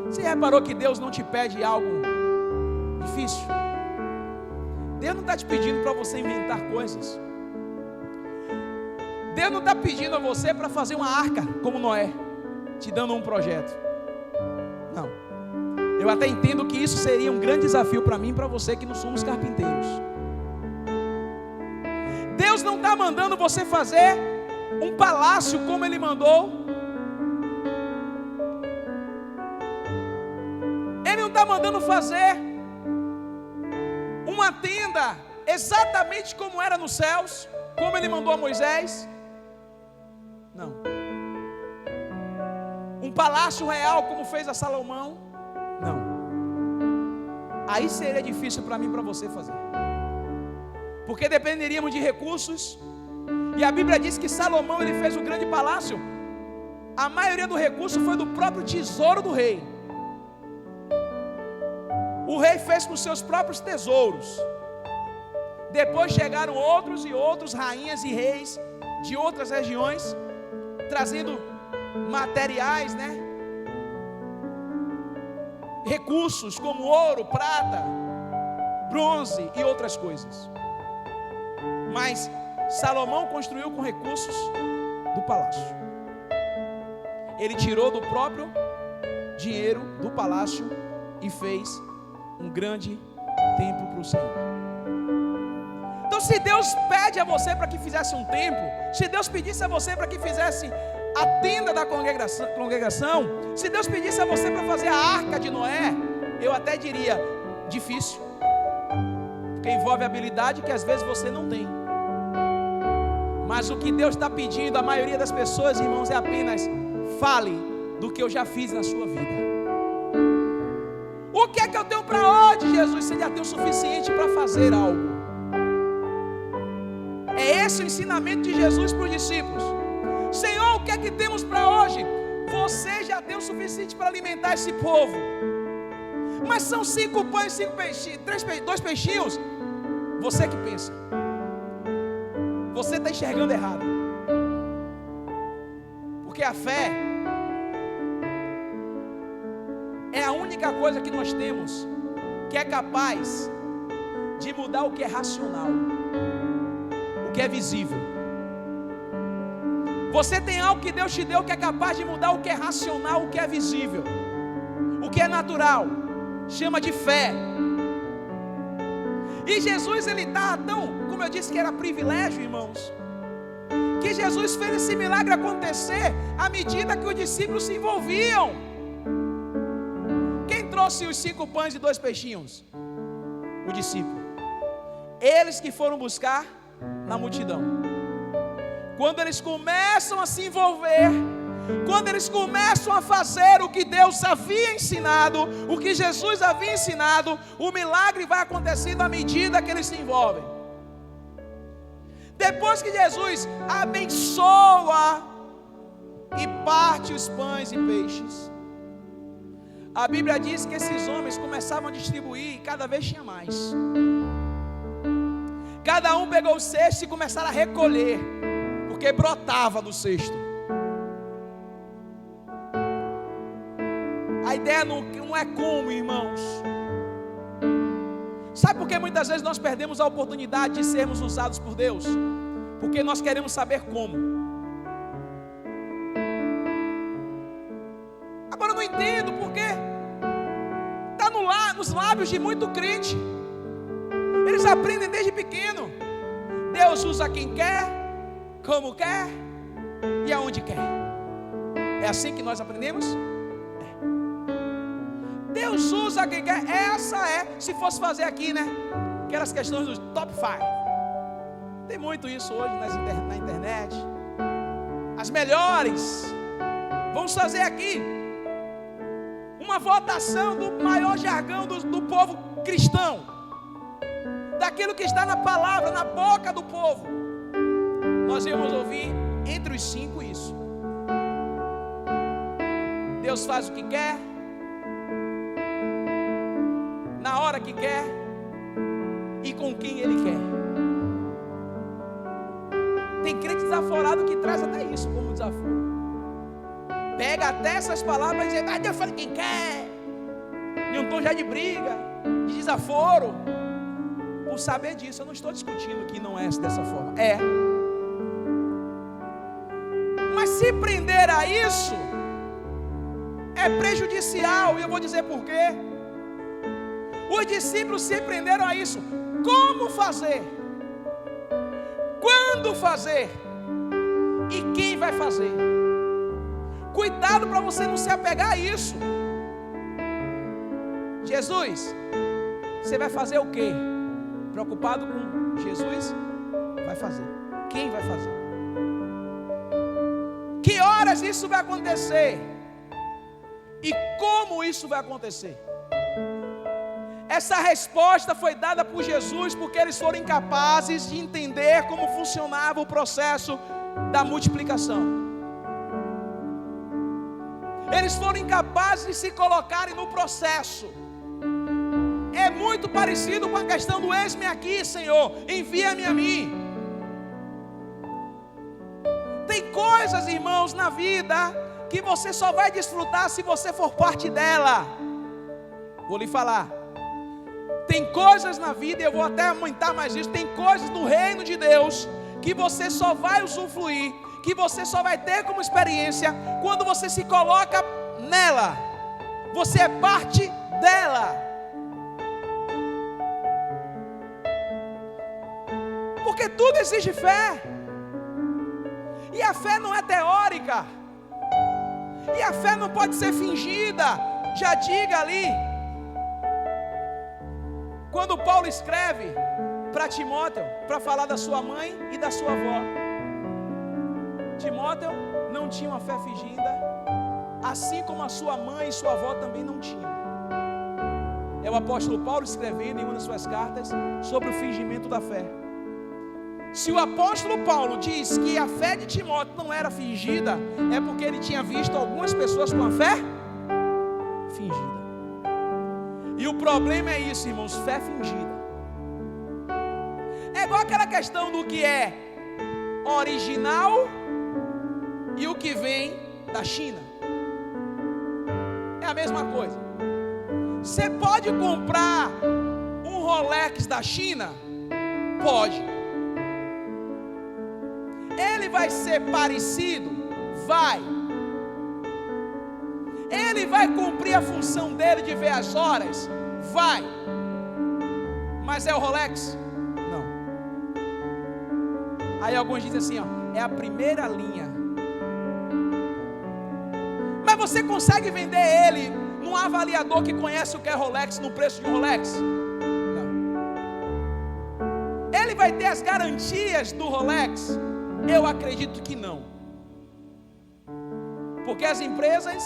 Você reparou que Deus não te pede algo difícil? Deus não está te pedindo para você inventar coisas. Deus não está pedindo a você para fazer uma arca como Noé, te dando um projeto. Não. Eu até entendo que isso seria um grande desafio para mim e para você que não somos carpinteiros. Deus não está mandando você fazer um palácio como Ele mandou. Ele não está mandando fazer uma tenda exatamente como era nos céus, como Ele mandou a Moisés. Não. Um palácio real como fez a Salomão. Não. Aí seria difícil para mim e para você fazer, porque dependeríamos de recursos. E a Bíblia diz que Salomão, ele fez um grande palácio. A maioria do recurso foi do próprio tesouro do rei. O rei fez com seus próprios tesouros. Depois chegaram outros e outros, rainhas e reis de outras regiões, trazendo materiais, recursos como ouro, prata, bronze e outras coisas. Mas Salomão construiu com recursos do palácio. Ele tirou do próprio dinheiro do palácio e fez um grande templo para o Senhor. Então, se Deus pede a você para que fizesse um templo, se Deus pedisse a você para que fizesse a tenda da congregação, se Deus pedisse a você para fazer a arca de Noé, eu até diria difícil, porque envolve habilidade que às vezes você não tem. Mas o que Deus está pedindo à maioria das pessoas, irmãos, é apenas fale do que eu já fiz na sua vida. O que é que eu tenho para hoje, Jesus? Você já tem o suficiente para fazer algo. É esse o ensinamento de Jesus para os discípulos. Senhor, o que é que temos para hoje? Você já tem o suficiente para alimentar esse povo. Mas são 5 pães, 5 peixinhos, 2 peixinhos. Você que pensa. Você está enxergando errado. Porque a fé é a única coisa que nós temos que é capaz de mudar o que é racional, o que é visível. Você tem algo que Deus te deu que é capaz de mudar o que é racional, o que é visível, o que é natural. Chama de fé. E Jesus, ele está tão, como eu disse que era privilégio, irmãos, que Jesus fez esse milagre acontecer à medida que os discípulos se envolviam. Quem trouxe os 5 pães e 2 peixinhos? O discípulo. Eles que foram buscar na multidão. Quando eles começam a se envolver, quando eles começam a fazer o que Deus havia ensinado, o que Jesus havia ensinado, o milagre vai acontecendo à medida que eles se envolvem. Depois que Jesus abençoa e parte os pães e peixes, a Bíblia diz que esses homens começavam a distribuir e cada vez tinha mais. Cada um pegou o cesto e começaram a recolher, porque brotava do cesto. A ideia não é como, irmãos. Sabe por que muitas vezes nós perdemos a oportunidade de sermos usados por Deus? Porque nós queremos saber como. Agora não entendo entendo porque está nos lábios de muito crente. Eles aprendem desde pequeno. Deus usa quem quer, como quer e aonde quer. É assim que nós aprendemos? Deus usa quem quer. Essa é, se fosse fazer aqui, né? Aquelas questões dos top 5. Tem muito isso hoje na internet. As melhores. Vamos fazer aqui uma votação do maior jargão do povo cristão, daquilo que está na palavra, na boca do povo. Nós íamos ouvir entre os 5 isso. Deus faz o que quer, na hora que quer e com quem Ele quer. Tem crente desaforado que traz até isso como desaforo. Pega até essas palavras e diz: Deus fala quem quer. Em um tom já de briga, de desaforo. Por saber disso, eu não estou discutindo que não é dessa forma. É. Mas se prender a isso é prejudicial. E eu vou dizer por quê. Os discípulos se prenderam a isso. Como fazer? Quando fazer? E quem vai fazer? Cuidado para você não se apegar a isso. Jesus, você vai fazer o quê? Preocupado com Jesus? Vai fazer. Quem vai fazer? Que horas isso vai acontecer? E como isso vai acontecer? Essa resposta foi dada por Jesus porque eles foram incapazes de entender como funcionava o processo da multiplicação. Eles foram incapazes de se colocarem no processo. É muito parecido com a questão do eis-me aqui, Senhor, envia-me a mim. Tem coisas, irmãos, na vida que você só vai desfrutar se você for parte dela. Vou lhe falar. Tem coisas na vida, e eu vou até aumentar mais isso, tem coisas no reino de Deus que você só vai usufruir, que você só vai ter como experiência quando você se coloca nela. Você é parte dela. Porque tudo exige fé. E a fé não é teórica. E a fé não pode ser fingida. Já diga ali. Quando Paulo escreve para Timóteo, para falar da sua mãe e da sua avó. Timóteo não tinha uma fé fingida, assim como a sua mãe e sua avó também não tinham. É o apóstolo Paulo escrevendo em uma das suas cartas sobre o fingimento da fé. Se o apóstolo Paulo diz que a fé de Timóteo não era fingida, é porque ele tinha visto algumas pessoas com a fé fingida. E o problema é isso, irmãos, fé fingida. É igual aquela questão do que é original e o que vem da China. É a mesma coisa. Você pode comprar um Rolex da China? Pode. Ele vai ser parecido? Vai. Ele vai cumprir a função dele de ver as horas? Vai. Mas é o Rolex? Não. Aí alguns dizem assim, ó, é a primeira linha. Mas você consegue vender ele num avaliador que conhece o que é Rolex, no preço de um Rolex? Não. Ele vai ter as garantias do Rolex? Eu acredito que não. Porque as empresas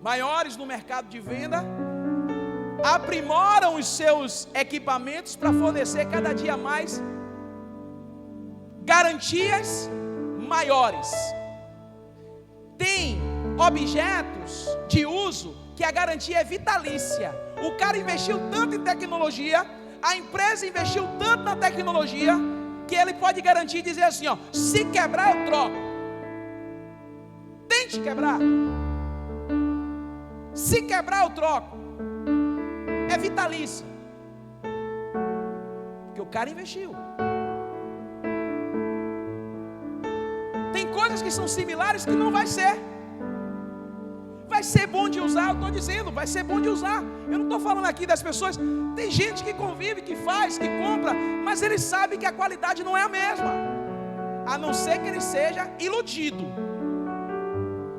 maiores no mercado de venda aprimoram os seus equipamentos para fornecer cada dia mais garantias maiores. Tem objetos de uso que a garantia é vitalícia. O cara investiu tanto em tecnologia, a empresa investiu tanto na tecnologia, que ele pode garantir e dizer assim, ó, se quebrar eu troco. Tente quebrar. Se quebrar eu troco. É vitalício. Porque o cara investiu. Tem coisas que são similares que não vai ser. Vai vai ser bom de usar, eu estou dizendo, vai ser bom de usar. Eu não estou falando aqui das pessoas. Tem gente que convive, que faz, que compra, mas ele sabe que a qualidade não é a mesma, a não ser que ele seja iludido.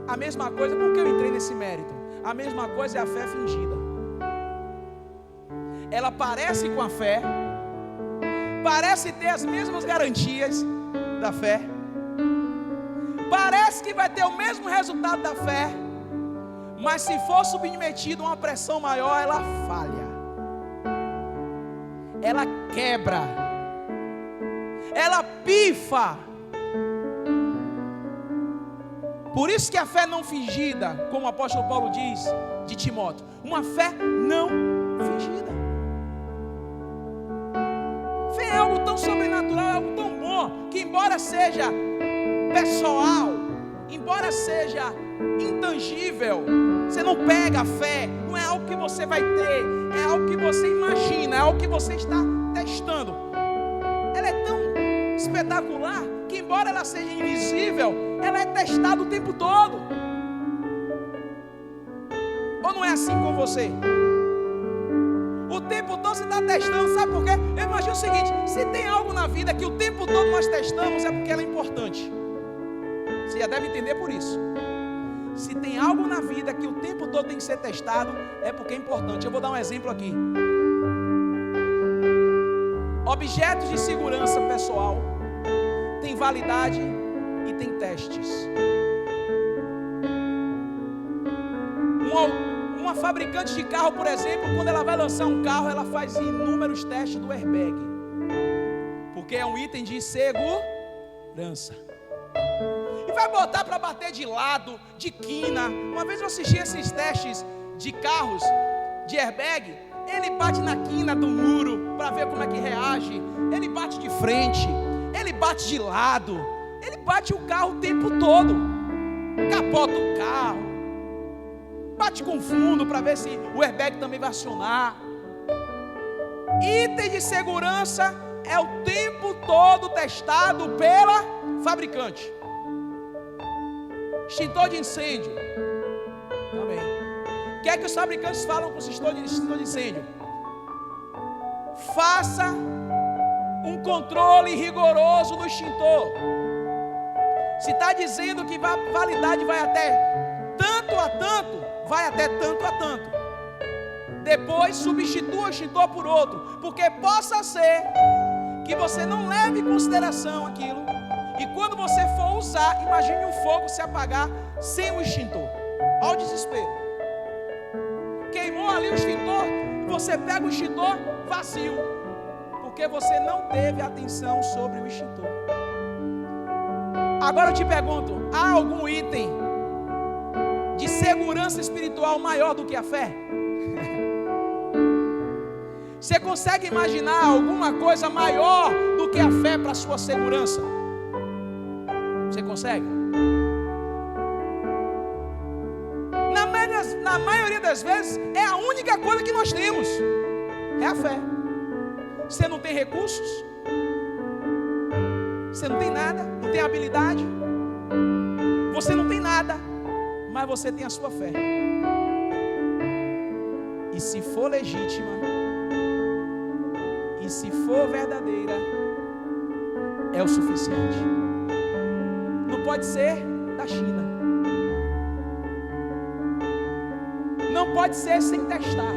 A mesma coisa, porque eu entrei nesse mérito, a mesma coisa é a fé fingida. Ela parece com a fé, parece ter as mesmas garantias da fé, parece que vai ter o mesmo resultado da fé, mas se for submetido a uma pressão maior, ela falha, ela quebra, ela pifa. Por isso que a fé não fingida, como o apóstolo Paulo diz de Timóteo, uma fé não fingida. Fé é algo tão sobrenatural, é algo tão bom, que embora seja pessoal, embora seja intangível, você não pega a fé, não é algo que você vai ter, é algo que você imagina, é algo que você está testando. Ela é tão espetacular que, embora ela seja invisível, ela é testada o tempo todo. Ou não é assim com você? O tempo todo você está testando, sabe por quê? Eu imagino o seguinte: se tem algo na vida que o tempo todo nós testamos, é porque ela é importante. Você já deve entender por isso. Se tem algo na vida que o tempo todo tem que ser testado, é porque é importante. Eu vou dar um exemplo aqui. Objetos de segurança pessoal tem validade e tem testes. Uma fabricante de carro, por exemplo, quando ela vai lançar um carro, ela faz inúmeros testes do airbag, porque é um item de segurança. E vai botar para bater de lado, de quina. Uma vez eu assisti esses testes de carros de airbag. Ele bate na quina do muro para ver como é que reage. Ele bate de frente, ele bate de lado, ele bate o carro o tempo todo, capota o carro, bate com fundo para ver se o airbag também vai acionar. Item de segurança é o tempo todo testado pela fabricante. Extintor de incêndio também. O que é que os fabricantes falam para o extintor de incêndio? Faça um controle rigoroso do extintor. Se está dizendo que a validade vai até tanto a tanto, vai até tanto a tanto. Depois substitua o extintor por outro, porque possa ser que você não leve em consideração aquilo, e quando você for usar, imagine um fogo se apagar sem o extintor. Olha o desespero. Queimou ali o extintor, você pega o extintor vazio, porque você não teve atenção sobre o extintor. Agora eu te pergunto, há algum item de segurança espiritual maior do que a fé? Você consegue imaginar alguma coisa maior do que a fé para a sua segurança? Você consegue? Na maioria das vezes é a única coisa que nós temos, é a fé. Você não tem recursos, você não tem nada, não tem habilidade, você não tem nada, mas você tem a sua fé. E se for legítima, e se for verdadeira, é o suficiente. Não pode ser da China, não pode ser sem testar.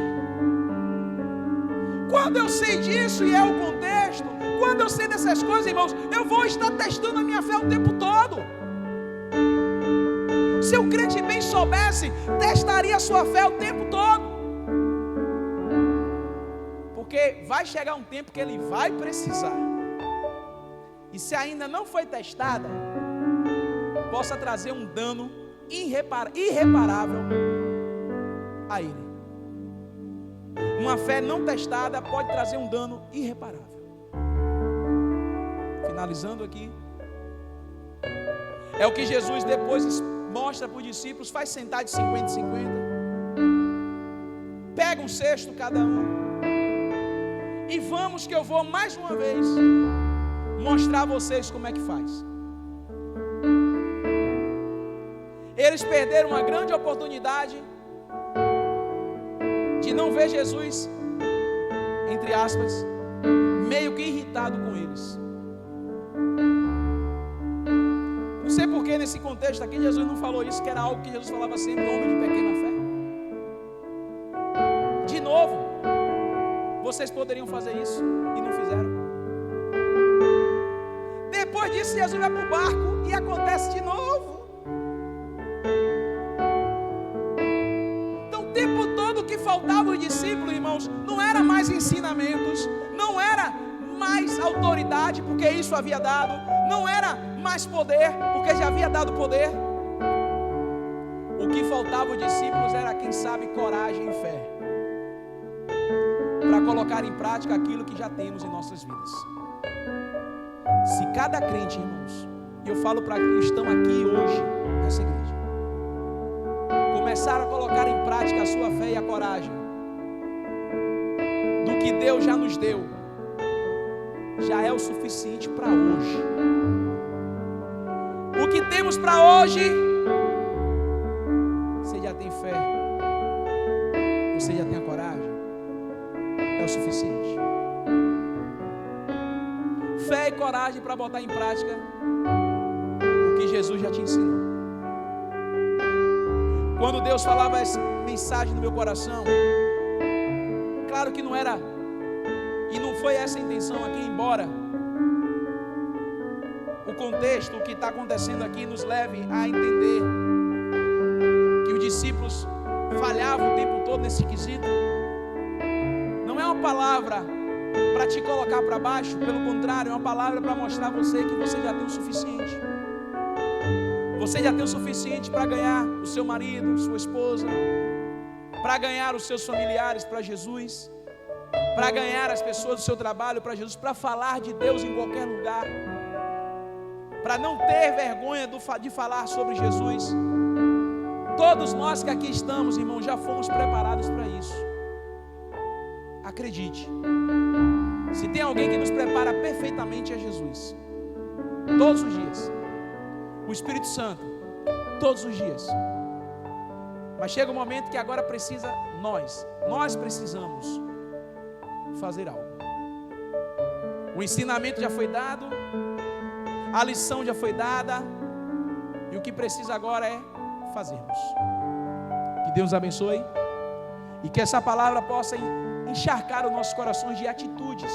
Quando eu sei disso, e é o contexto, quando eu sei dessas coisas, irmãos, eu vou estar testando a minha fé o tempo todo. Se o crente bem soubesse, testaria a sua fé o tempo todo, porque vai chegar um tempo que ele vai precisar, e se ainda não foi testada, possa trazer um dano irreparável a ele. Uma fé não testada pode trazer um dano irreparável. Finalizando aqui, é o que Jesus depois mostra para os discípulos: faz sentar de 50 em 50, pega um cesto cada um, e vamos que eu vou mais uma vez mostrar a vocês como é que faz. eles perderam uma grande oportunidade de não ver Jesus, entre aspas, meio que irritado com eles. Não sei porque nesse contexto aqui Jesus não falou isso, que era algo que Jesus falava sempre, homem de pequena fé. De novo, vocês poderiam fazer isso e não fizeram. Depois disso Jesus vai para o barco e acontece de novo. Então o tempo todo o que faltava aos discípulos, irmãos, não era mais ensinamentos, não era mais autoridade, porque isso havia dado, não era mais poder, porque já havia dado poder. O que faltava aos discípulos era, quem sabe, coragem e fé, para colocar em prática aquilo que já temos em nossas vidas. Se cada crente, irmãos, e eu falo para quem estão aqui hoje nessa igreja, começar a colocar em prática a sua fé e a coragem do que Deus já nos deu, já é o suficiente para hoje. O que temos para hoje, você já tem fé, você já tem a coragem, é o suficiente. Fé e coragem para botar em prática o que Jesus já te ensinou. Quando Deus falava essa mensagem no meu coração, claro que não era, e não foi essa a intenção aqui, embora o contexto, o que está acontecendo aqui nos leve a entender que os discípulos falhavam o tempo todo nesse quesito. Não é uma palavra para te colocar para baixo, pelo contrário, é uma palavra para mostrar a você que você já tem o suficiente. Você já tem o suficiente para ganhar o seu marido, sua esposa, para ganhar os seus familiares para Jesus, para ganhar as pessoas do seu trabalho para Jesus, para falar de Deus em qualquer lugar, para não ter vergonha de falar sobre Jesus. Todos nós que aqui estamos, irmãos, já fomos preparados para isso. Acredite, se tem alguém que nos prepara perfeitamente é Jesus. Todos os dias. O Espírito Santo, todos os dias. Mas chega um momento que agora precisa nós precisamos fazer algo. O ensinamento já foi dado, a lição já foi dada, e o que precisa agora é fazermos. Que Deus abençoe e que essa palavra possa encharcar os nossos corações de atitudes.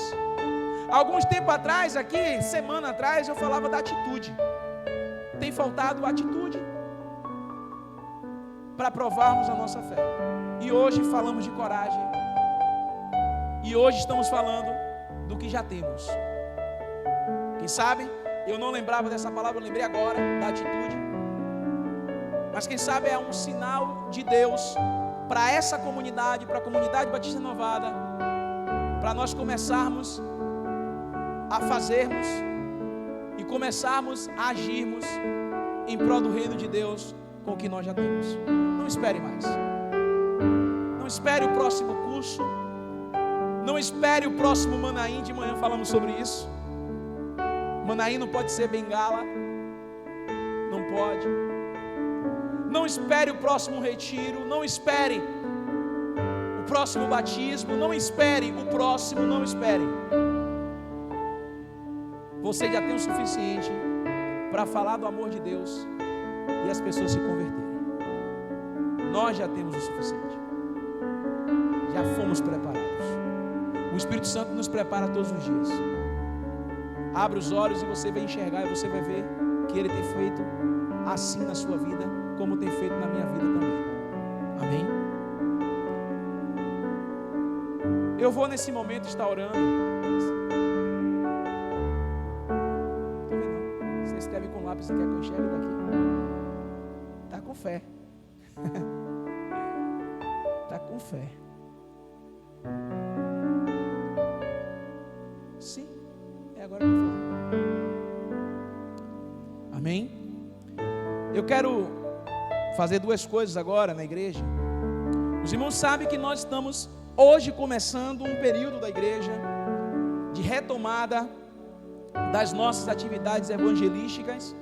Alguns tempos atrás, aqui, semana atrás, eu falava da atitude. Tem faltado atitude para provarmos a nossa fé. E hoje falamos de coragem. E hoje estamos falando do que já temos. Quem sabe, eu não lembrava dessa palavra, eu lembrei agora da atitude. Mas quem sabe é um sinal de Deus para essa comunidade, para a comunidade Batista Renovada, para nós começarmos a fazermos e começarmos a agirmos em prol do reino de Deus com o que nós já temos. Não espere mais. Não espere o próximo curso. Não espere o próximo Manaim. De manhã falamos sobre isso. Manaim não pode ser bengala. Não pode. Não espere o próximo retiro. Não espere o próximo batismo. Não espere o próximo. Não espere. Você já tem o suficiente para falar do amor de Deus e as pessoas se converterem. Nós já temos o suficiente. Já fomos preparados. O Espírito Santo nos prepara todos os dias. Abre os olhos e você vai enxergar, e você vai ver que Ele tem feito assim na sua vida, como tem feito na minha vida também. Amém? Eu vou nesse momento estar orando. Você escreve com lápis e quer que eu enxergue daqui? Está com fé. Está com fé. Sim, é agora que eu vou fazer. Amém? Eu quero fazer duas coisas agora na igreja. Os irmãos sabem que nós estamos hoje começando um período da igreja de retomada das nossas atividades evangelísticas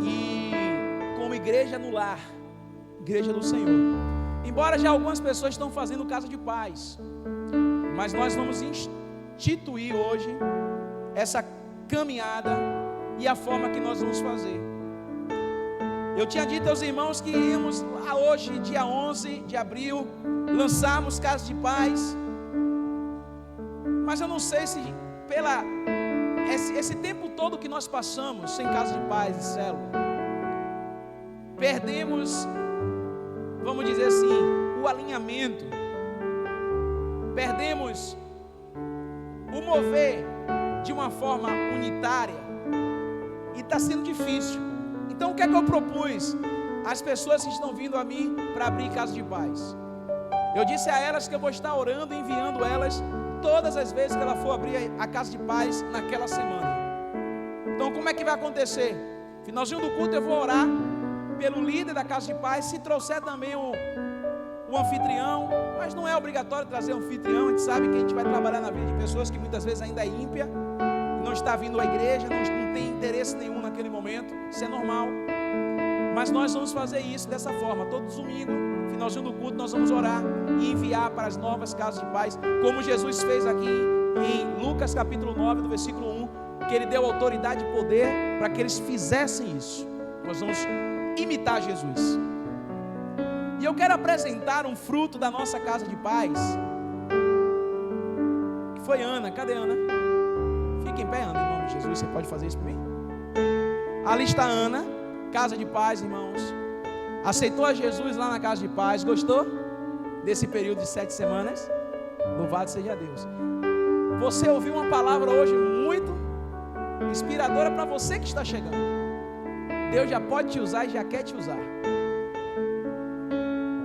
e como igreja igreja no lar, igreja do Senhor. Embora já algumas pessoas estão fazendo casa de paz, mas nós vamos instituir hoje essa caminhada e a forma que nós vamos fazer. Eu tinha dito aos irmãos que iríamos lá hoje, dia 11 de abril, lançarmos casa de paz, mas eu não sei se esse tempo todo que nós passamos sem casa de paz e célula, perdemos, vamos dizer assim, o alinhamento, perdemos o mover de uma forma unitária, e está sendo difícil. Então o que é que eu propus às pessoas que estão vindo a mim para abrir casa de paz? Eu disse a elas que eu vou estar orando e enviando elas todas as vezes que ela for abrir a casa de paz naquela semana. Então como é que vai acontecer? Finalzinho do culto eu vou orar pelo líder da casa de paz, se trouxer também o anfitrião, mas não é obrigatório trazer um anfitrião. A gente sabe que a gente vai trabalhar na vida de pessoas que muitas vezes ainda é ímpia, não está vindo à igreja, não tem interesse nenhum naquele momento, isso é normal. Mas nós vamos fazer isso dessa forma, todo domingo, finalzinho do culto, nós vamos orar e enviar para as novas casas de paz, como Jesus fez aqui em Lucas capítulo 9, do versículo 1, que Ele deu autoridade e poder para que eles fizessem isso. Nós vamos imitar Jesus. E eu quero apresentar um fruto da nossa casa de paz, que foi Ana. Cadê Ana? Fica em pé, Ana, em nome de Jesus. Você pode fazer isso por mim? Ali está Ana, casa de paz, irmãos. Aceitou a Jesus lá na casa de paz. Gostou desse período de 7 semanas? Louvado seja Deus. Você ouviu uma palavra hoje muito inspiradora para você que está chegando. Deus já pode te usar e já quer te usar.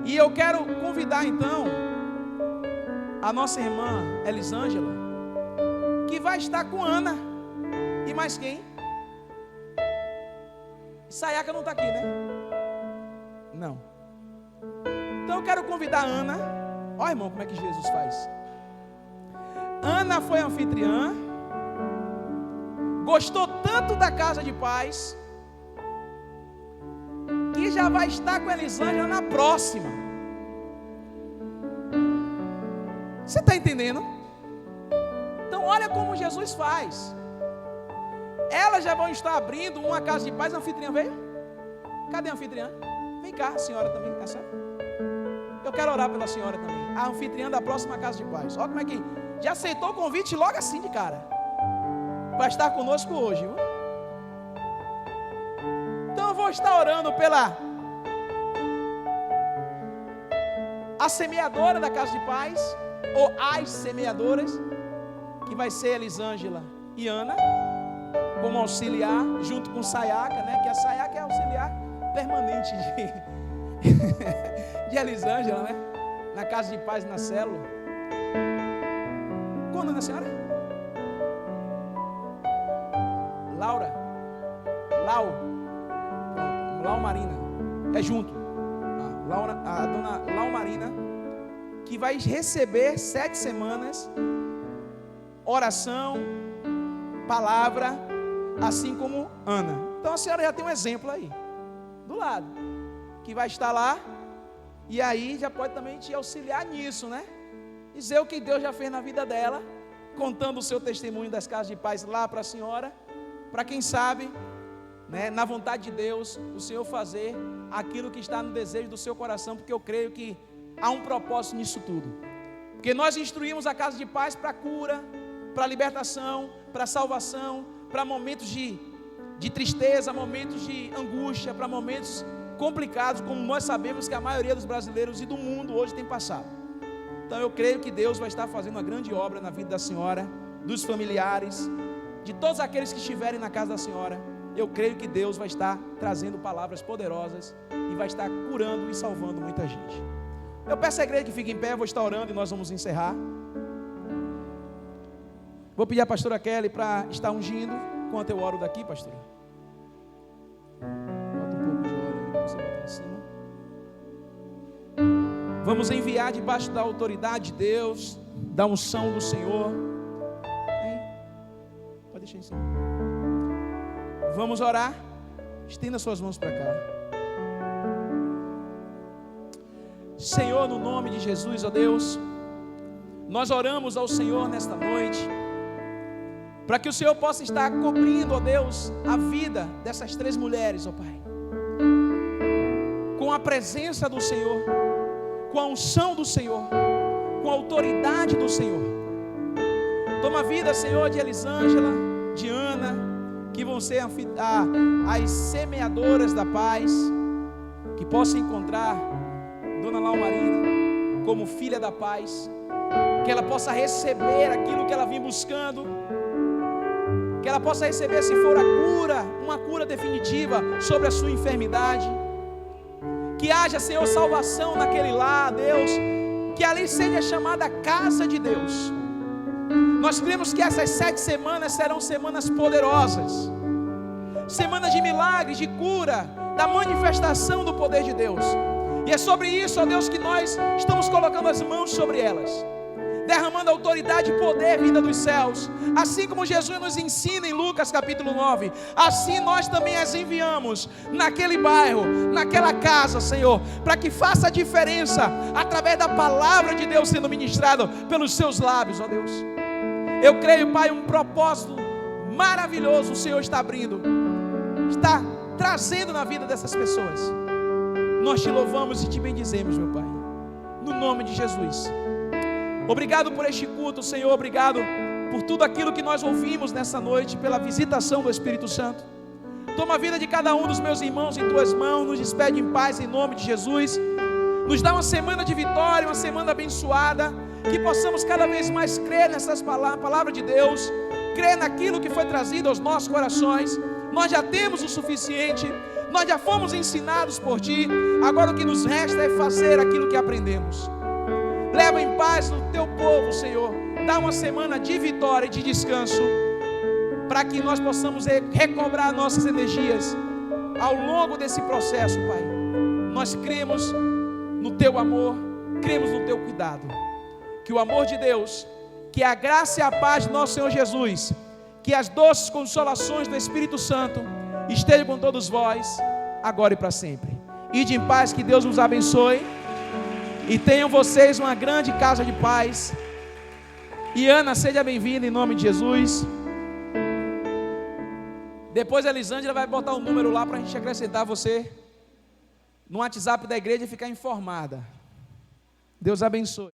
E eu quero convidar então a nossa irmã Elisângela, que vai estar com Ana. E mais quem? Sayaka não está aqui, né? Não. Então eu quero convidar a Ana. Olha, irmão, como é que Jesus faz. Ana foi anfitriã, gostou tanto da casa de paz, que já vai estar com a Elisângela na próxima. Você está entendendo? Então olha como Jesus faz. Elas já vão estar abrindo uma casa de paz. A anfitriã veio? Cadê a anfitriã? Vem cá, a senhora também. Essa? Eu quero orar pela senhora também. A anfitriã da próxima casa de paz. Olha como é que já aceitou o convite logo assim de cara, para estar conosco hoje, viu? Então eu vou estar orando pela a semeadora da casa de paz, ou as semeadoras, que vai ser Elisângela e Ana, como auxiliar, junto com Sayaka, né? Que a Sayaka é auxiliar permanente de Elisângela, né? Na casa de paz, na célula. Qual o nome da senhora? Laura. Lau Marina. É junto. A dona Lau Marina, que vai receber 7 semanas, oração, palavra, assim como Ana. Então a senhora já tem um exemplo aí, do lado, que vai estar lá, e aí já pode também te auxiliar nisso, né? Dizer o que Deus já fez na vida dela, contando o seu testemunho das casas de paz lá para a senhora, para quem sabe, né, na vontade de Deus, o Senhor fazer aquilo que está no desejo do seu coração, porque eu creio que há um propósito nisso tudo. Porque nós instruímos a casa de paz para cura, para libertação, para salvação, para momentos de tristeza, momentos de angústia, para momentos complicados, como nós sabemos que a maioria dos brasileiros e do mundo hoje tem passado. Então eu creio que Deus vai estar fazendo uma grande obra na vida da senhora, dos familiares, de todos aqueles que estiverem na casa da senhora. Eu creio que Deus vai estar trazendo palavras poderosas e vai estar curando e salvando muita gente. Eu peço à igreja que fique em pé, eu vou estar orando e nós vamos encerrar. Vou pedir à pastora Kelly para estar ungindo, enquanto eu oro daqui, pastora. Bota um pouco de óleo aí, você botar em cima. Vamos enviar debaixo da autoridade de Deus, da unção do Senhor. Aí. Pode deixar em cima. Vamos orar. Estenda suas mãos para cá. Senhor, no nome de Jesus, ó Deus, nós oramos ao Senhor nesta noite, para que o Senhor possa estar cobrindo, ó Deus, a vida dessas 3 mulheres, ó Pai, com a presença do Senhor, com a unção do Senhor, com a autoridade do Senhor. Toma a vida, Senhor, de Elisângela, de Ana, que vão ser as semeadoras da paz, que possam encontrar Dona Laumarina como filha da paz, que ela possa receber aquilo que ela vem buscando, que ela possa receber, se for a cura, uma cura definitiva sobre a sua enfermidade, que haja, Senhor, salvação naquele lar, Deus, que ali seja chamada casa de Deus. Nós cremos que essas 7 semanas serão semanas poderosas, semanas de milagres, de cura, da manifestação do poder de Deus. E é sobre isso, ó Deus, que nós estamos colocando as mãos sobre elas, derramando autoridade e poder vinda dos céus. Assim como Jesus nos ensina em Lucas capítulo 9, assim nós também as enviamos naquele bairro, naquela casa, Senhor, para que faça a diferença através da palavra de Deus sendo ministrada pelos seus lábios, ó Deus. Eu creio, Pai, um propósito maravilhoso o Senhor está abrindo, está trazendo na vida dessas pessoas. Nós te louvamos e te bendizemos, meu Pai, no nome de Jesus. Obrigado por este culto, Senhor, obrigado por tudo aquilo que nós ouvimos nessa noite, pela visitação do Espírito Santo. Toma a vida de cada um dos meus irmãos em tuas mãos, nos despede em paz em nome de Jesus. Nos dá uma semana de vitória, uma semana abençoada, que possamos cada vez mais crer nessas palavras de Deus, crer naquilo que foi trazido aos nossos corações. Nós já temos o suficiente, nós já fomos ensinados por Ti, agora o que nos resta é fazer aquilo que aprendemos. Leva em paz o Teu povo, Senhor, dá uma semana de vitória e de descanso, para que nós possamos recobrar nossas energias ao longo desse processo, Pai. Nós cremos no Teu amor, cremos no Teu cuidado. Que o amor de Deus, que a graça e a paz de nosso Senhor Jesus, que as doces consolações do Espírito Santo estejam com todos vós, agora e para sempre. Ide em paz, que Deus nos abençoe, e tenham vocês uma grande casa de paz. E Ana, seja bem-vinda em nome de Jesus. Depois a Elisângela vai botar um número lá para a gente acrescentar você no WhatsApp da igreja e ficar informada. Deus abençoe.